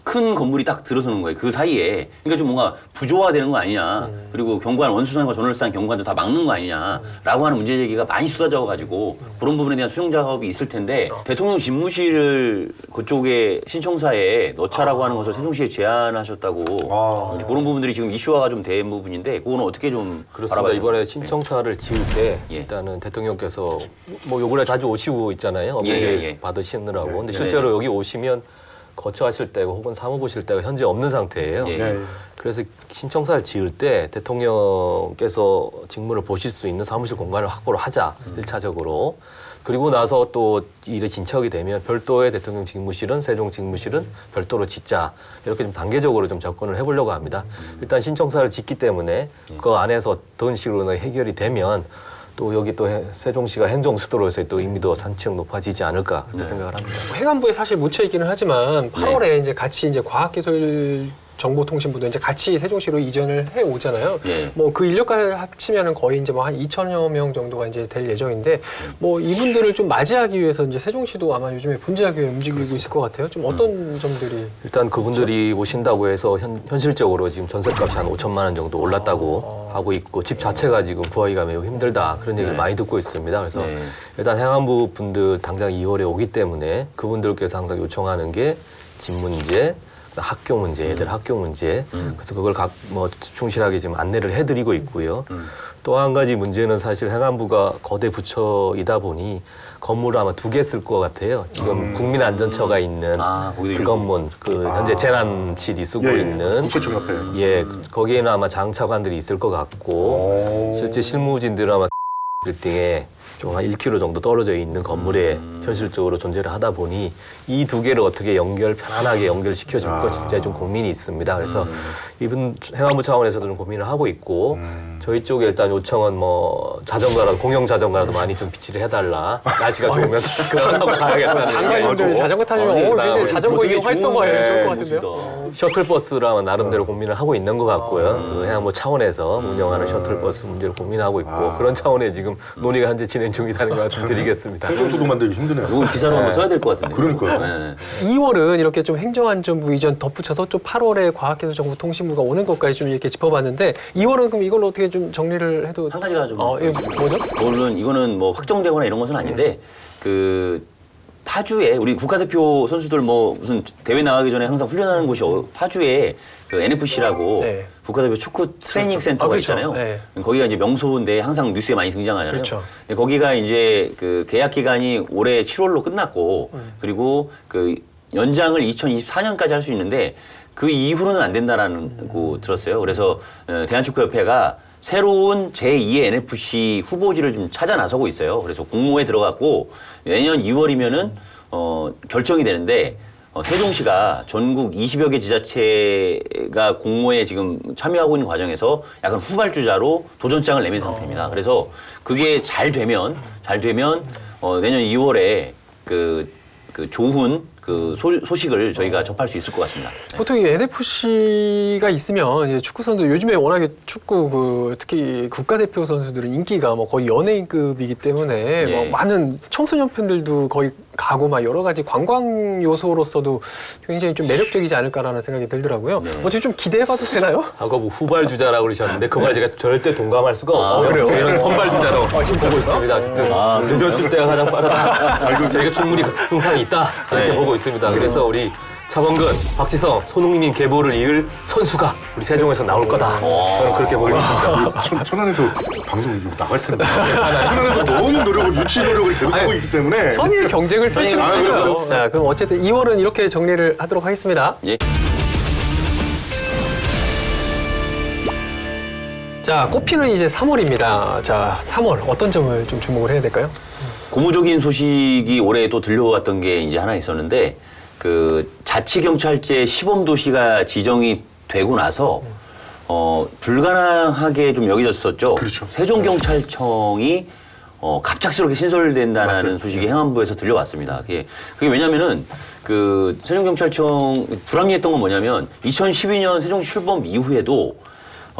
큰 건물이 딱 들어서는 거예요. 그 사이에. 그러니까 좀 뭔가 부조화되는 거 아니냐. 그리고 경관, 원수산과 전월산 경관도 다 막는 거 아니냐라고 하는 문제 제기가 많이 쏟아져가지고 그런 부분에 대한 수정 작업이 있을 텐데 대통령 집무실을 그쪽에 신청사에 넣자라고 하는 것을 세종시에 제안하셨다고 이제 그런 부분들이 지금 이슈화가 좀 된 부분인데 그거는 어떻게 좀 그렇습니다. 알아봐야 이번에 신청사를 지을 때 예. 일단은 대통령께서 뭐 요번에 자주 오시고 있잖아요. 업무계 받으시느라고. 근데 실제로 여기 오시면 거처하실 때고 혹은 사무보실 때가 현재 없는 상태예요. 예. 그래서 신청사를 지을 때 대통령께서 직무를 보실 수 있는 사무실 공간을 확보를 하자, 1차적으로. 그리고 나서 또 일이 진척이 되면 별도의 대통령 직무실은, 세종 직무실은 별도로 짓자. 이렇게 좀 단계적으로 좀 접근을 해보려고 합니다. 일단 신청사를 짓기 때문에 그 안에서 어떤 식으로 해결이 되면 또 여기 또 세종시가 행정수도로서 또 의미도 한층 높아지지 않을까 이렇게 생각을 합니다. 행안부에 사실 묻혀 있기는 하지만 8월에 이제 같이 이제 과학기술 정보통신부도 이제 같이 세종시로 이전을 해 오잖아요. 예. 뭐 그 인력까지 합치면은 거의 이제 뭐 한 2천여 명 정도가 이제 될 예정인데 뭐 이분들을 좀 맞이하기 위해서 이제 세종시도 아마 요즘에 분주하게 움직이고 있을 것 같아요. 좀 어떤 점들이 일단 그분들이 오신다고 해서 현실적으로 지금 전셋값이 한 5천만 원 정도 올랐다고 하고 있고 집 자체가 지금 구하기가 매우 힘들다 그런 얘기를 많이 듣고 있습니다. 그래서 일단 행안부 분들 당장 2월에 오기 때문에 그분들께서 항상 요청하는 게 집 문제, 학교 문제, 애들 학교 문제. 그래서 그걸 뭐 충실하게 지금 안내를 해드리고 있고요. 또 한 가지 문제는 사실 행안부가 거대 부처이다 보니 건물을 아마 2개 쓸 것 같아요. 지금 국민안전처가 있는 거기도 불건문, 현재 재난실이 쓰고 있는 국세청 옆에. 예, 거기에는 아마 장차관들이 있을 것 같고 실제 실무진들은 아마 빌딩에 좀 한 1km 정도 떨어져 있는 건물에 현실적으로 존재를 하다 보니 이 2개를 어떻게 편안하게 연결시켜줄까 진짜 좀 고민이 있습니다. 그래서 이분 행안부 차원에서도 좀 고민을 하고 있고 저희 쪽에 일단 요청은 뭐 자전거라도 공영 자전거라도 많이 좀 비치를 해달라. 날씨가 좋으면 그걸 타고 가야겠다는 장관님들 자전거 타시면 굉장히 자전거 이용 활성화에 좋을 것 같은데요. 셔틀버스라면 나름대로 고민을 하고 있는 것 같고요. 그 행안부 차원에서 운영하는 셔틀버스 문제를 고민하고 있고 그런 차원에 지금 논의가 현재 진행 중이라는 말씀 드리겠습니다. 행정소도 만들기 힘드네요. 이거 기사로 한번 써야 될 것 같은데. 그러니까요. 네. 2월은 이렇게 좀 행정안전부 이전 덧붙여서 좀 8월에 과학기술정보통신부가 오는 것까지 좀 이렇게 짚어봤는데 2월은 그럼 이걸로 어떻게 좀 정리를 해도 한 가지가 좀 이거 뭐죠? 이거는 뭐 확정되거나 이런 것은 아닌데 그 파주에 우리 국가대표 선수들 뭐 무슨 대회 나가기 전에 항상 훈련하는 곳이 파주에 그 NFC라고 네. 국가대표 축구 트레이닝 센터가 그렇죠. 있잖아요. 네. 거기가 이제 명소인데 항상 뉴스에 많이 등장하잖아요. 그렇죠. 근데 거기가 이제 그 계약 기간이 올해 7월로 끝났고 그리고 그 연장을 2024년까지 할 수 있는데 그 이후로는 안 된다라는 거 들었어요. 그래서 대한축구협회가 새로운 제2의 NFC 후보지를 좀 찾아 나서고 있어요. 그래서 공모에 들어갔고 내년 2월이면은 결정이 되는데 세종시가 전국 20여 개 지자체가 공모에 지금 참여하고 있는 과정에서 약간 후발주자로 도전장을 내민 상태입니다. 그래서 그게 잘 되면 내년 2월에 그 좋은 그 소식을 저희가 접할 수 있을 것 같습니다. 보통 이 NFC가 있으면 이제 축구 선수 요즘에 워낙에 축구 특히 국가대표 선수들은 인기가 뭐 거의 연예인급이기 때문에 뭐 많은 청소년 팬들도 거의 가고 막 여러 가지 관광 요소로서도 굉장히 좀 매력적이지 않을까라는 생각이 들더라고요. 어떻게 좀 기대해봐도 되나요? 아까 뭐 후발주자라고 그러셨는데 그 말 제가 절대 동감할 수가 없고요. 그래요? 저희는 선발주자로 보고 있습니다. 어쨌든 늦었을 때가 가장 빠르다. 저희가 충분히 승산이 있다 이렇게 보고 있습니다. 그래서 우리 차범근, 박지성, 손흥민 계보를 이을 선수가 우리 세종에서 나올 거다. 저는 그렇게 보고 있습니다. 천안에서 방송 나갈 텐데. 천안에서 너무 유치 노력을 계속하고 있기 때문에. 선의의 경쟁을 펼치는 거죠. 그렇죠. 자, 그럼 어쨌든 2월은 이렇게 정리를 하도록 하겠습니다. 예. 자, 꽃피는 이제 3월입니다. 자, 3월 어떤 점을 좀 주목을 해야 될까요? 고무적인 소식이 올해 또 들려왔던 게 이제 하나 있었는데 그 자치경찰제 시범도시가 지정이 되고 나서 불가능하게 좀 여겨졌었죠. 그렇죠. 세종경찰청이 갑작스럽게 신설된다는 맞습니다. 소식이 행안부에서 들려왔습니다. 그게 왜냐면은 그 세종경찰청 불합리했던 건 뭐냐면 2012년 세종시 출범 이후에도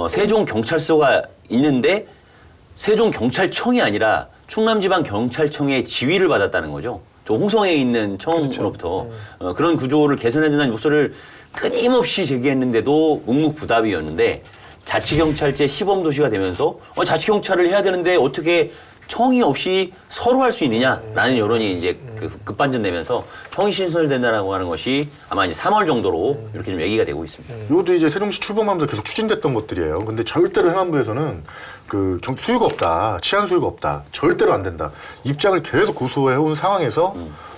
세종경찰서가 있는데 세종경찰청이 아니라 충남지방경찰청의 지휘를 받았다는 거죠. 저 홍성에 있는 청으로부터 그런 구조를 개선해야 된다는 목소리를 끊임없이 제기했는데도 묵묵부답이었는데 자치경찰제 시범도시가 되면서 자치경찰을 해야 되는데 어떻게 청이 없이 서로 할 수 있느냐라는 여론이 이제 그 급반전되면서 청이 신설된다라고 하는 것이 아마 이제 3월 정도로 이렇게 좀 얘기가 되고 있습니다. 이것도 이제 세종시 출범하면서 계속 추진됐던 것들이에요. 근데 절대로 행안부에서는 수요가 없다, 치안 수요가 없다, 절대로 안 된다. 입장을 계속 고수해온 상황에서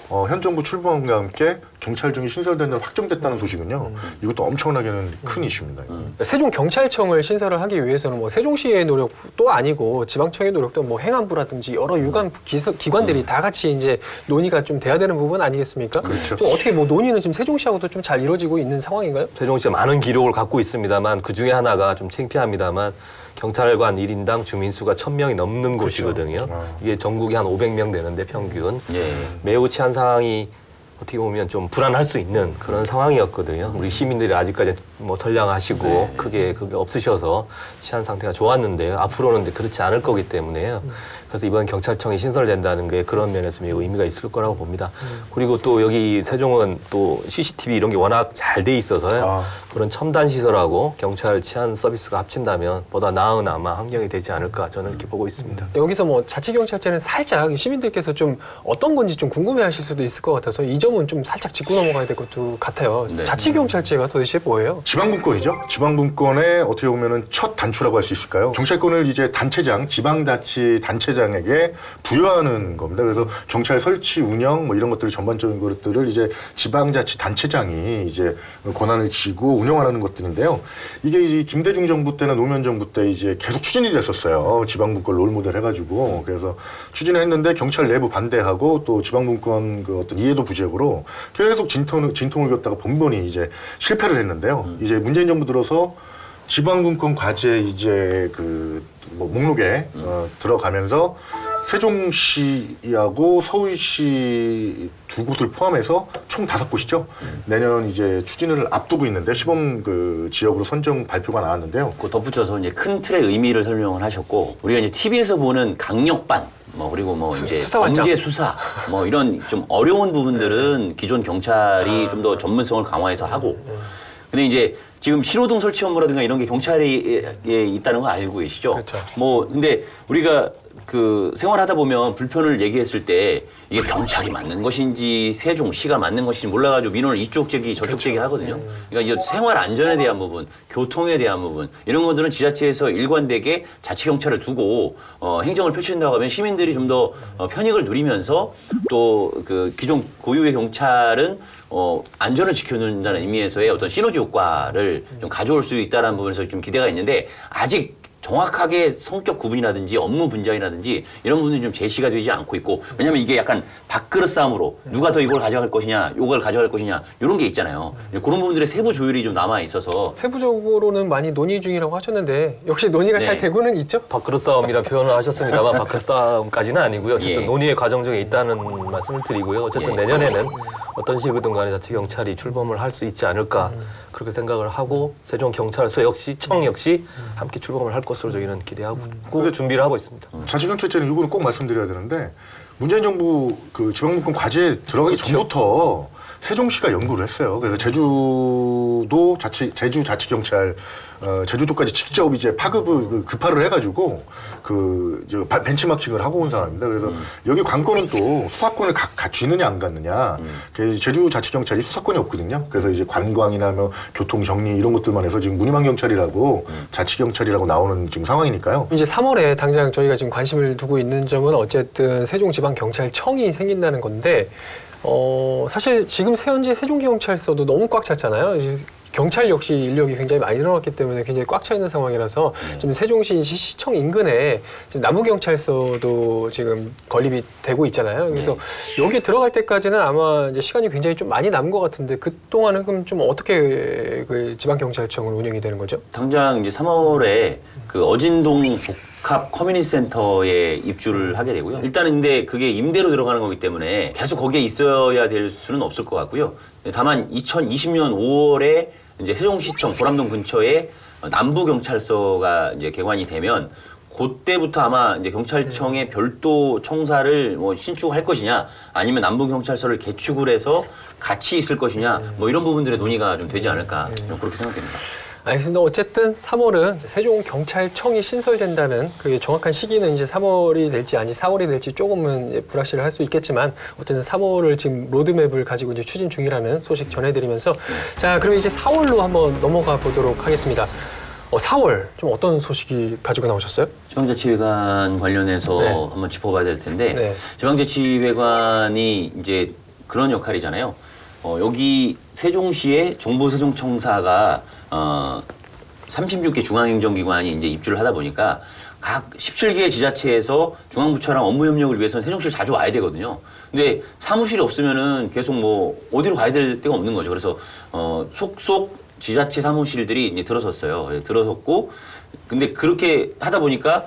현 정부 출범과 함께 경찰청이 신설된다는 확정됐다는 소식은요. 이것도 엄청나게는 큰 이슈입니다. 세종경찰청을 신설을 하기 위해서는 뭐 세종시의 노력도 아니고 지방청의 노력도 뭐 행안부라든지 여러 유관 기관들이 다 같이 이제 논의가 좀 돼야 되는 부분 아니겠습니까? 그렇죠. 좀 어떻게 뭐 논의는 지금 세종시하고도 좀 잘 이루어지고 있는 상황인가요? 세종시가 많은 기록을 갖고 있습니다만 그 중에 하나가 좀 창피합니다만 경찰관 1인당 주민수가 1000명이 넘는 곳이거든요. 이게 전국이 한 500명 되는데 평균. 예. 매우 치안 상황이 어떻게 보면 좀 불안할 수 있는 그런 상황이었거든요. 우리 시민들이 아직까지 뭐 선량하시고 크게 그게 없으셔서 치안 상태가 좋았는데요. 앞으로는 이제 그렇지 않을 거기 때문에요. 그래서 이번 경찰청이 신설된다는 게 그런 면에서 매우 의미가 있을 거라고 봅니다. 그리고 또 여기 세종은 또 CCTV 이런 게 워낙 잘 돼 있어서요. 그런 첨단 시설하고 경찰 치안 서비스가 합친다면 보다 나은 아마 환경이 되지 않을까 저는 이렇게 보고 있습니다. 여기서 뭐 자치경찰제는 살짝 시민들께서 좀 어떤 건지 좀 궁금해하실 수도 있을 것 같아서 이 점은 좀 살짝 짚고 넘어가야 될 것도 같아요. 네. 자치경찰제가 도대체 뭐예요? 지방분권이죠. 지방분권의 어떻게 보면은 첫 단추라고 할 수 있을까요? 경찰권을 이제 단체장, 지방자치 단체장에게 부여하는 겁니다. 그래서 경찰 설치, 운영 뭐 이런 것들 전반적인 것들을 이제 지방자치 단체장이 이제 권한을 쥐고 운영하는 것들인데요. 이게 이제 김대중 정부 때나 노무현 정부 때 이제 계속 추진이 됐었어요. 지방분권 롤모델 해가지고 그래서 추진했는데 경찰 내부 반대하고 또 지방분권 그 어떤 이해도 부족으로 계속 진통을 겪다가 번번이 이제 실패를 했는데요. 이제 문재인 정부 들어서 지방분권 과제 이제 뭐 목록에 들어가면서 세종시하고 서울시 두 곳을 포함해서 총 5곳이죠. 내년 이제 추진을 앞두고 있는데 시범 지역으로 선정 발표가 나왔는데요. 그 덧붙여서 이제 큰 틀의 의미를 설명을 하셨고 우리가 이제 TV에서 보는 강력반 그리고 뭐 이제 범죄 수사 뭐 이런 좀 어려운 부분들은 기존 경찰이 좀 더 전문성을 강화해서 하고 근데 이제 지금 신호등 설치 업무라든가 이런 게 경찰에 있다는 거 알고 계시죠? 그렇죠. 뭐 근데 우리가 생활하다 보면 불편을 얘기했을 때 이게 경찰이 맞는 것인지 세종시가 맞는 것인지 몰라가지고 민원을 이쪽 제기 저쪽 제기 하거든요. 그러니까 이제 생활 안전에 대한 부분, 교통에 대한 부분 이런 것들은 지자체에서 일관되게 자치경찰을 두고 행정을 펼친다고 하면 시민들이 좀 더 편익을 누리면서 또 기존 고유의 경찰은 안전을 지켜준다는 의미에서의 어떤 시너지 효과를 좀 가져올 수 있다는 부분에서 좀 기대가 있는데 아직 정확하게 성격 구분이라든지 업무 분장이라든지 이런 부분이 좀 제시가 되지 않고 있고 왜냐하면 이게 약간 밥그릇 싸움으로 누가 더 이걸 가져갈 것이냐 이걸 가져갈 것이냐 이런 게 있잖아요. 그런 부분들의 세부 조율이 좀 남아 있어서 세부적으로는 많이 논의 중이라고 하셨는데 역시 논의가 잘 되고는 있죠? 밥그릇 싸움이라 표현을 하셨습니다만 밥그릇 싸움까지는 아니고요. 어쨌든 예. 논의의 과정 중에 있다는 말씀을 드리고요. 어쨌든 예. 내년에는 어떤 식이든 간에 자치경찰이 출범을 할 수 있지 않을까 그렇게 생각을 하고 세종경찰서 역시 청 역시 함께 출범을 할 것으로 저희는 기대하고 준비를 하고 있습니다. 자치경찰제는 이거는 꼭 말씀드려야 되는데 문재인 정부 지방분권 과제에 들어가기 전부터 세종시가 연구를 했어요. 그래서 제주자치경찰 제주도까지 직접 이제 파급을 급파를 해가지고 벤치마킹을 하고 온 상황입니다. 그래서 여기 관건은 또 수사권을 쥐느냐 안 갖느냐. 제주자치경찰이 수사권이 없거든요. 그래서 이제 관광이나 뭐 교통 정리 이런 것들만 해서 지금 무늬망경찰이라고 자치경찰이라고 나오는 지금 상황이니까요. 이제 3월에 당장 저희가 지금 관심을 두고 있는 점은 어쨌든 세종지방경찰청이 생긴다는 건데 사실 지금 현재 세종경찰서도 너무 꽉 찼잖아요. 경찰 역시 인력이 굉장히 많이 늘어났기 때문에 굉장히 꽉 차 있는 상황이라서 지금 세종시 시청 인근에 지금 남부경찰서도 지금 건립이 되고 있잖아요. 그래서 여기 들어갈 때까지는 아마 이제 시간이 굉장히 좀 많이 남은 것 같은데 그 동안은 그럼 좀 어떻게 지방경찰청은 운영이 되는 거죠? 당장 이제 3월에 어진동 복합 커뮤니티 센터에 입주를 하게 되고요. 일단은 근데 그게 임대로 들어가는 거기 때문에 계속 거기에 있어야 될 수는 없을 것 같고요. 다만 2020년 5월에 이제 세종시청 보람동 근처에 남부경찰서가 이제 개관이 되면 그때부터 아마 이제 경찰청의 별도 청사를 뭐 신축할 것이냐 아니면 남부경찰서를 개축을 해서 같이 있을 것이냐 뭐 이런 부분들의 논의가 좀 되지 않을까 그렇게 생각됩니다. 알겠습니다. 어쨌든 3월은 세종경찰청이 신설된다는 그 정확한 시기는 이제 3월이 될지 아니 4월이 될지 조금은 이제 불확실을 할 수 있겠지만 어쨌든 3월을 지금 로드맵을 가지고 이제 추진 중이라는 소식 전해드리면서 자 그럼 이제 4월로 한번 넘어가 보도록 하겠습니다. 4월 좀 어떤 소식이 가지고 나오셨어요? 지방자치회관 관련해서 네. 한번 짚어봐야 될 텐데 네. 지방자치회관이 이제 그런 역할이잖아요. 여기 세종시의 정부세종청사가 36개 중앙행정기관이 이제 입주를 하다 보니까 각 17개 지자체에서 중앙부처랑 업무 협력을 위해서는 세종시를 자주 와야 되거든요. 근데 사무실이 없으면은 계속 뭐 어디로 가야 될 데가 없는 거죠. 그래서 속속 지자체 사무실들이 이제 들어섰어요. 들어섰고 근데 그렇게 하다 보니까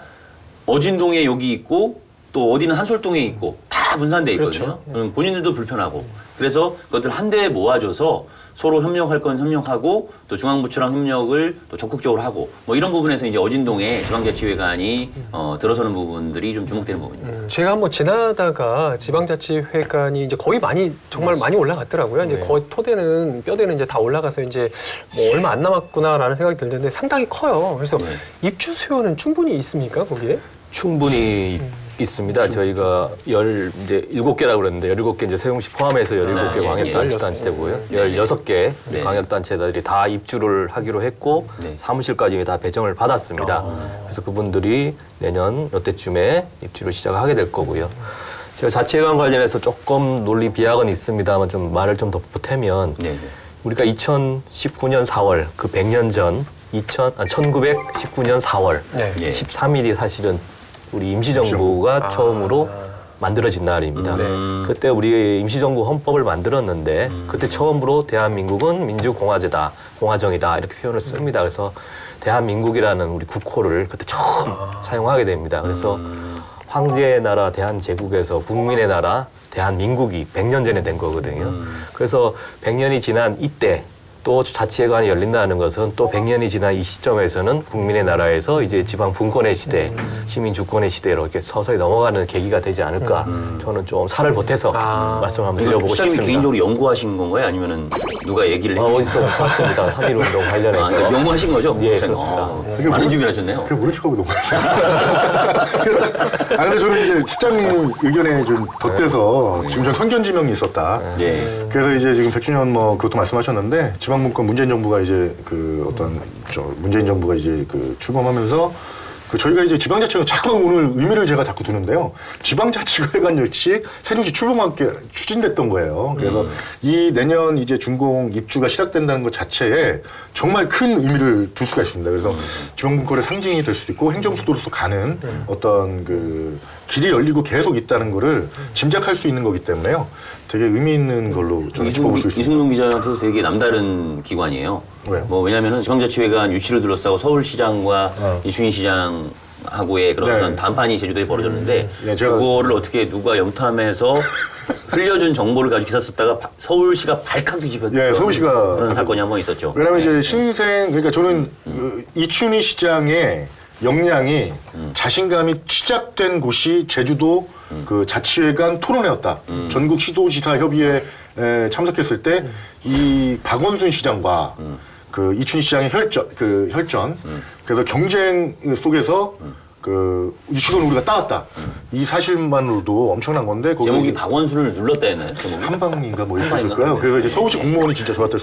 어진동에 여기 있고 또 어디는 한솔동에 있고 다 분산돼 있거든요. 그렇죠. 본인들도 불편하고 그래서 그것들 한 대에 모아줘서 서로 협력할 건 협력하고 또 중앙부처랑 협력을 또 적극적으로 하고 뭐 이런 부분에서 이제 어진동에 지방자치회관이 들어서는 부분들이 좀 주목되는 부분입니다. 제가 한번 지나다가 지방자치회관이 이제 거의 많이 정말 많이 올라갔더라고요. 이제 거의 토대는 뼈대는 이제 다 올라가서 이제 뭐 얼마 안 남았구나라는 생각이 들던데 상당히 커요. 그래서 입주 수요는 충분히 있습니까 거기에? 충분히 있습니다. 저희가 이제 17개라고 그랬는데 17개 이제 세종시 포함해서 17개 광역단체고요. 16개 네. 광역단체들이 다 입주를 하기로 했고 네. 사무실까지 다 배정을 받았습니다. 그래서 그분들이 내년 이때쯤에 입주를 시작하게 될 거고요. 제가 자치회관 관련해서 조금 논리 비약은 있습니다만 좀 말을 좀 더 보태면 네. 우리가 2019년 4월 그 100년 전 1919년 4월 네. 예. 13일이 사실은 우리 임시정부가 처음으로 만들어진 날입니다. 그때 우리 임시정부 헌법을 만들었는데 그때 처음으로 대한민국은 민주공화제다, 공화정이다 이렇게 표현을 씁니다. 그래서 대한민국이라는 우리 국호를 그때 처음 사용하게 됩니다. 그래서 황제의 나라 대한제국에서 국민의 나라 대한민국이 100년 전에 된 거거든요. 그래서 100년이 지난 이때 또 자치회관이 열린다는 것은 또 100년이 지난 이 시점에서는 국민의 나라에서 이제 지방 분권의 시대, 시민 주권의 시대로 이렇게 서서히 넘어가는 계기가 되지 않을까. 저는 좀 살을 보태서 말씀 한번 드려보고 시장님 싶습니다. 개인적으로 연구하신 건가요? 아니면은 누가 얘기를 해? 어디서 봤습니다. 3.1운동 관련해서. 그러니까 연구하신 거죠? 예, 목사님? 그렇습니다. 많은 준비하셨네요. 그래 모른 척하고 넘어갔어요. 근데 저는 이제 실장님 의견에 좀 덧대서 지금 전 선견지명이 있었다. 네. 그래서 이제 지금 100주년 뭐 그것도 말씀하셨는데 지방분권 문재인 정부가 이제 문재인 정부가 이제 출범하면서 저희가 이제 지방자치회관 자꾸만 오늘 의미를 제가 자꾸 두는데요. 지방자치회관 역시 세종시 출범함께 추진됐던 거예요. 그래서 이 내년 이제 준공 입주가 시작된다는 것 자체에 정말 큰 의미를 둘 수가 있습니다. 그래서 지방분권의 상징이 될 수도 있고 행정수도로서 가는 어떤 길이 열리고 계속 있다는 거를 짐작할 수 있는 거기 때문에요. 되게 의미 있는 걸로 저는 짚어볼 수 있습니다. 이승동 기자한테도 되게 남다른 기관이에요. 왜요? 왜냐면은 지방자치회관 유치를 둘러싸고 서울시장과 이충희 시장하고의 그런 네. 어떤 담판이 제주도에 벌어졌는데 네, 제가- 그거를 어떻게 누가 염탐해서 흘려준 정보를 가지고 기사 썼다가 서울시가 발칵 뒤집었던 예, 서울시가 그런 사건이 한 번 있었죠. 왜냐면 이제 그러니까 저는 이춘희 시장의 역량이 자신감이 시작된 곳이 제주도 자치회관 토론회였다. 전국 시도지사 협의회에 참석했을 때 이 박원순 시장과 이춘희 시장의 혈전, 그래서 경쟁 속에서 이건 우리가 따왔다. 이 사실만으로도 엄청난 건데 거기 제목이 박원순을 눌렀다 했나요? 제목이? 한방인가 뭐 이랬을 한방인가? 거예요. 네. 그래서 이제 서울시 공무원이 진짜 저한테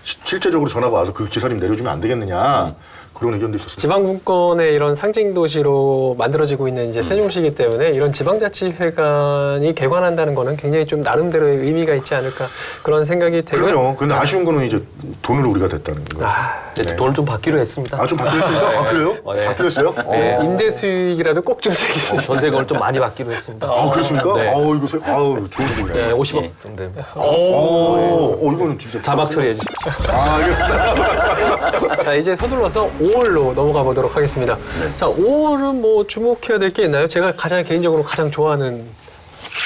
실제적으로 전화가 와서 그 기사님 내려주면 안 되겠느냐 그런 의견도 있었습니다. 지방분권의 이런 상징 도시로 만들어지고 있는 이제 세종시이기 때문에 이런 지방자치회관이 개관한다는 거는 굉장히 좀 나름대로의 의미가 있지 않을까 그런 생각이 되고요. 그럼요. 근데 아쉬운 거는 이제 돈을 우리가 됐다는 거. 이제 돈을 좀 받기로 했습니다. 좀 바뀌었습니까? 아, 그래요? 네. 바뀌었어요? 네, 임대 수익이라도 꼭 좀 챙기시죠. 전세금을 좀 많이 받기로 했습니다. 그렇습니까? 네. 좋은 네, 분이네. 50억 정도 됩니다. 이거는 진짜. 자막 처리해 주십시오. 자, 이제 서둘러서 5월로 넘어가 보도록 하겠습니다. 자, 5월은 뭐 주목해야 될 게 있나요? 제가 개인적으로 가장 좋아하는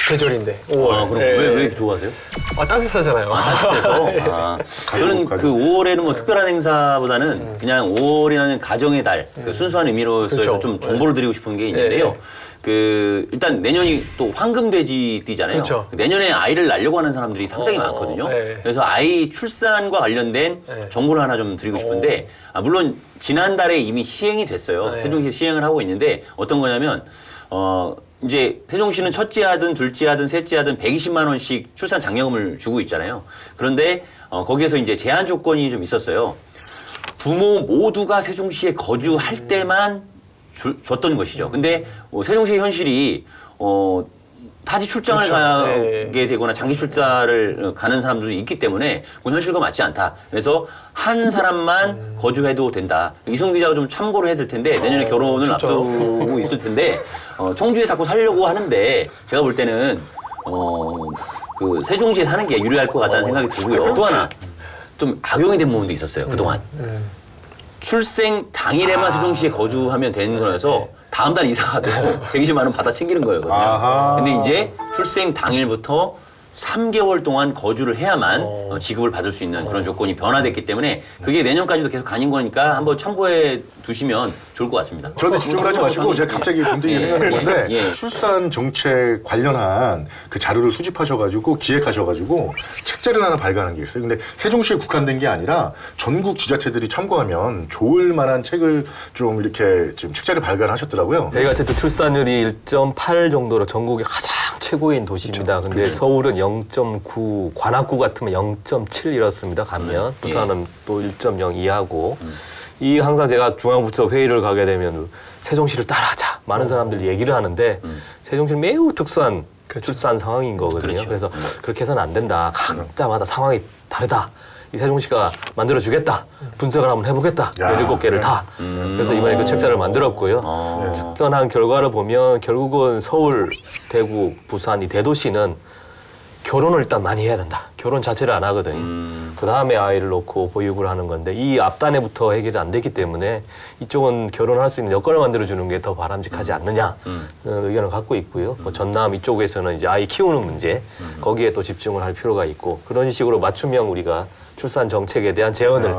계절인데 5월. 아, 그럼 왜 좋아하세요? 따뜻하잖아요. 따뜻해서. 저는 그 5월에는 뭐 특별한 행사보다는 그냥 5월이라는 가정의 달, 그 순수한 의미로서 그렇죠. 좀 정보를 드리고 싶은 게 있는데요. 그 일단 내년이 또 황금돼지띠잖아요. 그렇죠. 내년에 아이를 낳으려고 하는 사람들이 상당히 많거든요. 네. 그래서 아이 출산과 관련된 네. 정보를 하나 좀 드리고 싶은데 물론 지난달에 이미 시행이 됐어요. 네. 세종시 시행을 하고 있는데 어떤 거냐면 이제 세종시는 첫째 아든 둘째 아든 셋째 아든 120만 원씩 출산 장려금을 주고 있잖아요. 그런데 거기에서 이제 제한 조건이 좀 있었어요. 부모 모두가 세종시에 거주할 때만 줬던 것이죠. 근데 세종시의 현실이 타지 출장을 그렇죠. 가게 되거나 장기 출장을 가는 사람들도 있기 때문에 그건 현실과 맞지 않다. 그래서 한 사람만 거주해도 된다. 이승훈 기자가 좀 참고를 해야 될 텐데 내년에 결혼을 진짜요? 앞두고 있을 텐데 청주에 자꾸 살려고 하는데 제가 볼 때는 그 세종시에 사는 게 유리할 것 같다는 생각이 들고요. 또 하나 좀 악용이 된 부분도 있었어요. 그동안. 출생 당일에만 세종시에 거주하면 되는 거라서 다음 달 이사 가도 120만 원 받아 챙기는 거거든요. 아하. 근데 이제 출생 당일부터 3개월 동안 거주를 해야만 지급을 받을 수 있는 그런 조건이 변화됐기 때문에 그게 내년까지도 계속 가는 거니까 한번 참고해 두시면 좋을 것 같습니다. 저한테 집중을 하지 마시고 제가 갑자기 문득이 생각난 건데 출산 정책 관련한 그 자료를 수집하셔가지고 기획하셔가지고 책자를 하나 발간한 게 있어요. 근데 세종시에 국한된 게 아니라 전국 지자체들이 참고하면 좋을 만한 책을 좀 이렇게 지금 책자를 발간하셨더라고요. 저희가 어쨌든 출산율이 1.8 정도로 전국의 가장 최고인 도시입니다. 근데 서울은 0.9, 관악구 같으면 0.7 이렇습니다. 가면 부산은 또 1.0 이하고 이 항상 제가 중앙부처 회의를 가게 되면 세종시를 따라하자 많은 사람들이 얘기를 하는데 세종시는 매우 특수한 출산 상황인 거거든요. 그래서 그렇게 해서는 안 된다. 각자마다 상황이 다르다. 이 세종시가 만들어주겠다. 분석을 한번 해보겠다. 17개를 다. 그래서 이번에 그 책자를 만들었고요. 측정한 결과를 보면 결국은 서울, 대구, 부산 이 대도시는 결혼을 일단 많이 해야 된다. 결혼 자체를 안 하거든요. 그 다음에 아이를 놓고 보육을 하는 건데 이 앞단에부터 해결이 안 되기 때문에 이쪽은 결혼할 수 있는 여건을 만들어주는 게 더 바람직하지 않느냐 의견을 갖고 있고요. 뭐 전남 이쪽에서는 이제 아이 키우는 문제 거기에 또 집중을 할 필요가 있고 그런 식으로 맞춤형 우리가 출산 정책에 대한 제언을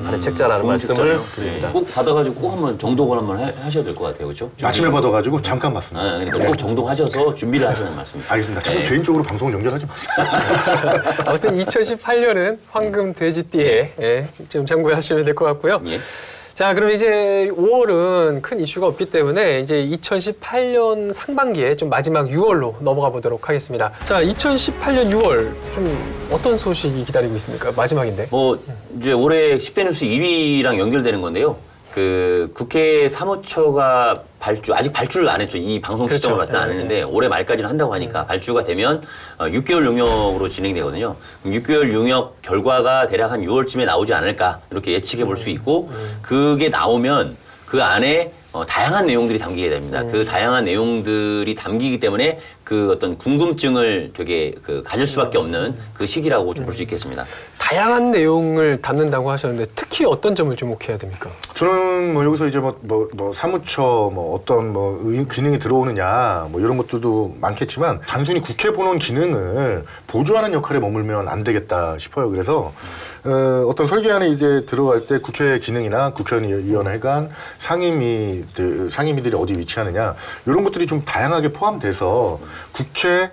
하는 책자라는 말씀을 드립니다. 꼭 받아가지고 꼭 한번 정독을 한번 하셔야 될 것 같아요. 그렇죠? 아침에 받아가지고 잠깐 봤습니다. 그러니까 꼭 정독하셔서 준비를 하시는 말씀입니다. 알겠습니다. 자꾸 개인적으로 방송을 연결하지 마세요. 아무튼 2018년은 황금 돼지띠에 좀 참고하시면 될 것 같고요. 예. 자, 그럼 이제 5월은 큰 이슈가 없기 때문에 이제 2018년 상반기에 좀 마지막 6월로 넘어가 보도록 하겠습니다. 자, 2018년 6월 좀 어떤 소식이 기다리고 있습니까? 마지막인데. 뭐 이제 올해 10대 뉴스 1위랑 연결되는 건데요. 그 국회 사무처가 아직 발주를 안 했죠. 이 방송 시점을 봤을 때 안 했는데 올해 말까지는 한다고 하니까 발주가 되면 6개월 용역으로 진행되거든요. 그럼 6개월 용역 결과가 대략 한 6월쯤에 나오지 않을까 이렇게 예측해 볼 수 있고 그게 나오면 그 안에 다양한 내용들이 담기게 됩니다. 그 다양한 내용들이 담기기 때문에 그 어떤 궁금증을 되게 가질 수밖에 없는 그 시기라고 좀 볼 수 있겠습니다. 다양한 내용을 담는다고 하셨는데 특히 어떤 점을 주목해야 됩니까? 저는 뭐 여기서 이제 사무처 어떤 기능이 들어오느냐 이런 것들도 많겠지만 단순히 국회 본원 기능을 보조하는 역할에 머물면 안 되겠다 싶어요. 그래서 어떤 설계안에 이제 들어갈 때 국회 기능이나 국회의원 회관, 상임위들이 어디 위치하느냐 이런 것들이 좀 다양하게 포함돼서 국회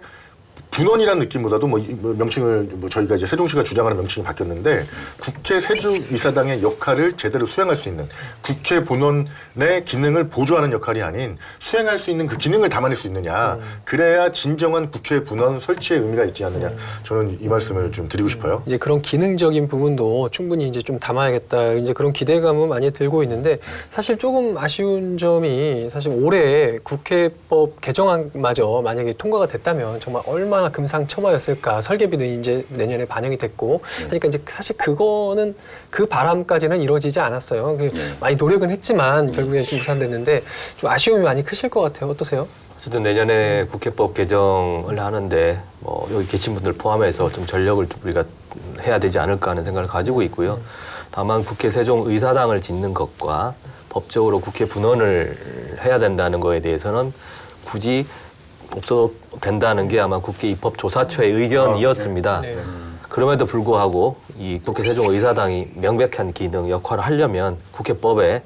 분원이라는 느낌보다도 명칭을 저희가 이제 세종시가 주장하는 명칭이 바뀌었는데 국회 세종이사당의 역할을 제대로 수행할 수 있는 국회 본원의 기능을 보조하는 역할이 아닌 수행할 수 있는 그 기능을 담아낼 수 있느냐 그래야 진정한 국회 분원 설치의 의미가 있지 않느냐 저는 이 말씀을 좀 드리고 싶어요. 이제 그런 기능적인 부분도 충분히 이제 좀 담아야겠다 이제 그런 기대감은 많이 들고 있는데 사실 조금 아쉬운 점이 사실 올해 국회법 개정안마저 만약에 통과가 됐다면 정말 얼마나 금상첨화였을까. 설계비도 이제 내년에 반영이 됐고 하니까 이제 사실 그거는 그 바람까지는 이루어지지 않았어요. 많이 노력은 했지만 결국에 좀 무산됐는데 좀 아쉬움이 많이 크실 것 같아요. 어떠세요? 어쨌든 내년에 국회법 개정을 하는데 여기 계신 분들 포함해서 좀 전력을 좀 우리가 해야 되지 않을까 하는 생각을 가지고 있고요. 다만 국회 세종의사당을 짓는 것과 법적으로 국회 분원을 해야 된다는 거에 대해서는 굳이 없어도 된다는 게 아마 국회 입법조사처의 의견이었습니다. 네. 그럼에도 불구하고 이 국회 세종의사당이 명백한 기능 역할을 하려면 국회법에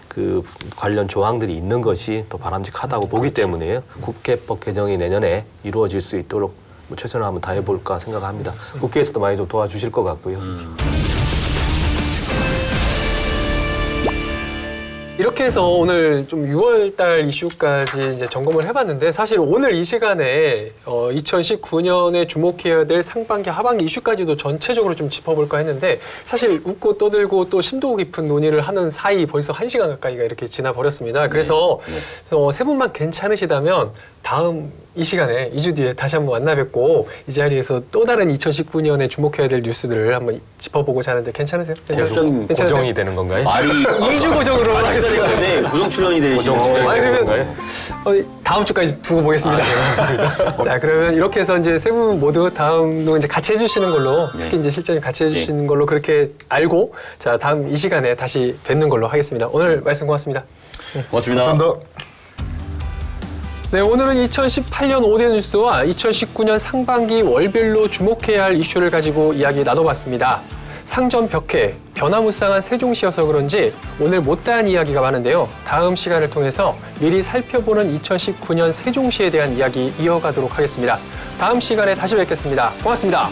그 관련 조항들이 있는 것이 더 바람직하다고 보기 때문에요. 국회법 개정이 내년에 이루어질 수 있도록 뭐 최선을 한번 다해볼까 생각합니다. 국회에서도 많이 좀 도와주실 것 같고요. 이렇게 해서 오늘 좀 6월달 이슈까지 이제 점검을 해봤는데 사실 오늘 이 시간에 2019년에 주목해야 될 상반기, 하반기 이슈까지도 전체적으로 좀 짚어볼까 했는데 사실 웃고 떠들고 또 심도 깊은 논의를 하는 사이 벌써 1시간 가까이가 이렇게 지나버렸습니다. 그래서 세 분만 괜찮으시다면 다음 이 시간에 2주 뒤에 다시 한번 만나 뵙고 이 자리에서 또 다른 2019년에 주목해야 될 뉴스들을 한번 짚어보고자 하는데 괜찮으세요? 고정- 고정이 되는 건가요? 말이 2주 고정으로 하겠습니다. 네, 고정 출연이 되시는 아니 그러면 다음 주까지 두고 보겠습니다. 자 그러면 이렇게 해서 이제 세 분 모두 다음도 이제 같이 해주시는 걸로 특히 이제 실장님 같이 해주시는 걸로 그렇게 알고 자 다음 이 시간에 다시 뵙는 걸로 하겠습니다. 오늘 말씀 고맙습니다. 고맙습니다. 감사합니다. 네, 오늘은 2018년 5대 뉴스와 2019년 상반기 월별로 주목해야 할 이슈를 가지고 이야기 나눠봤습니다. 상전벽해, 변화무쌍한 세종시여서 그런지 오늘 못다한 이야기가 많은데요. 다음 시간을 통해서 미리 살펴보는 2019년 세종시에 대한 이야기 이어가도록 하겠습니다. 다음 시간에 다시 뵙겠습니다. 고맙습니다.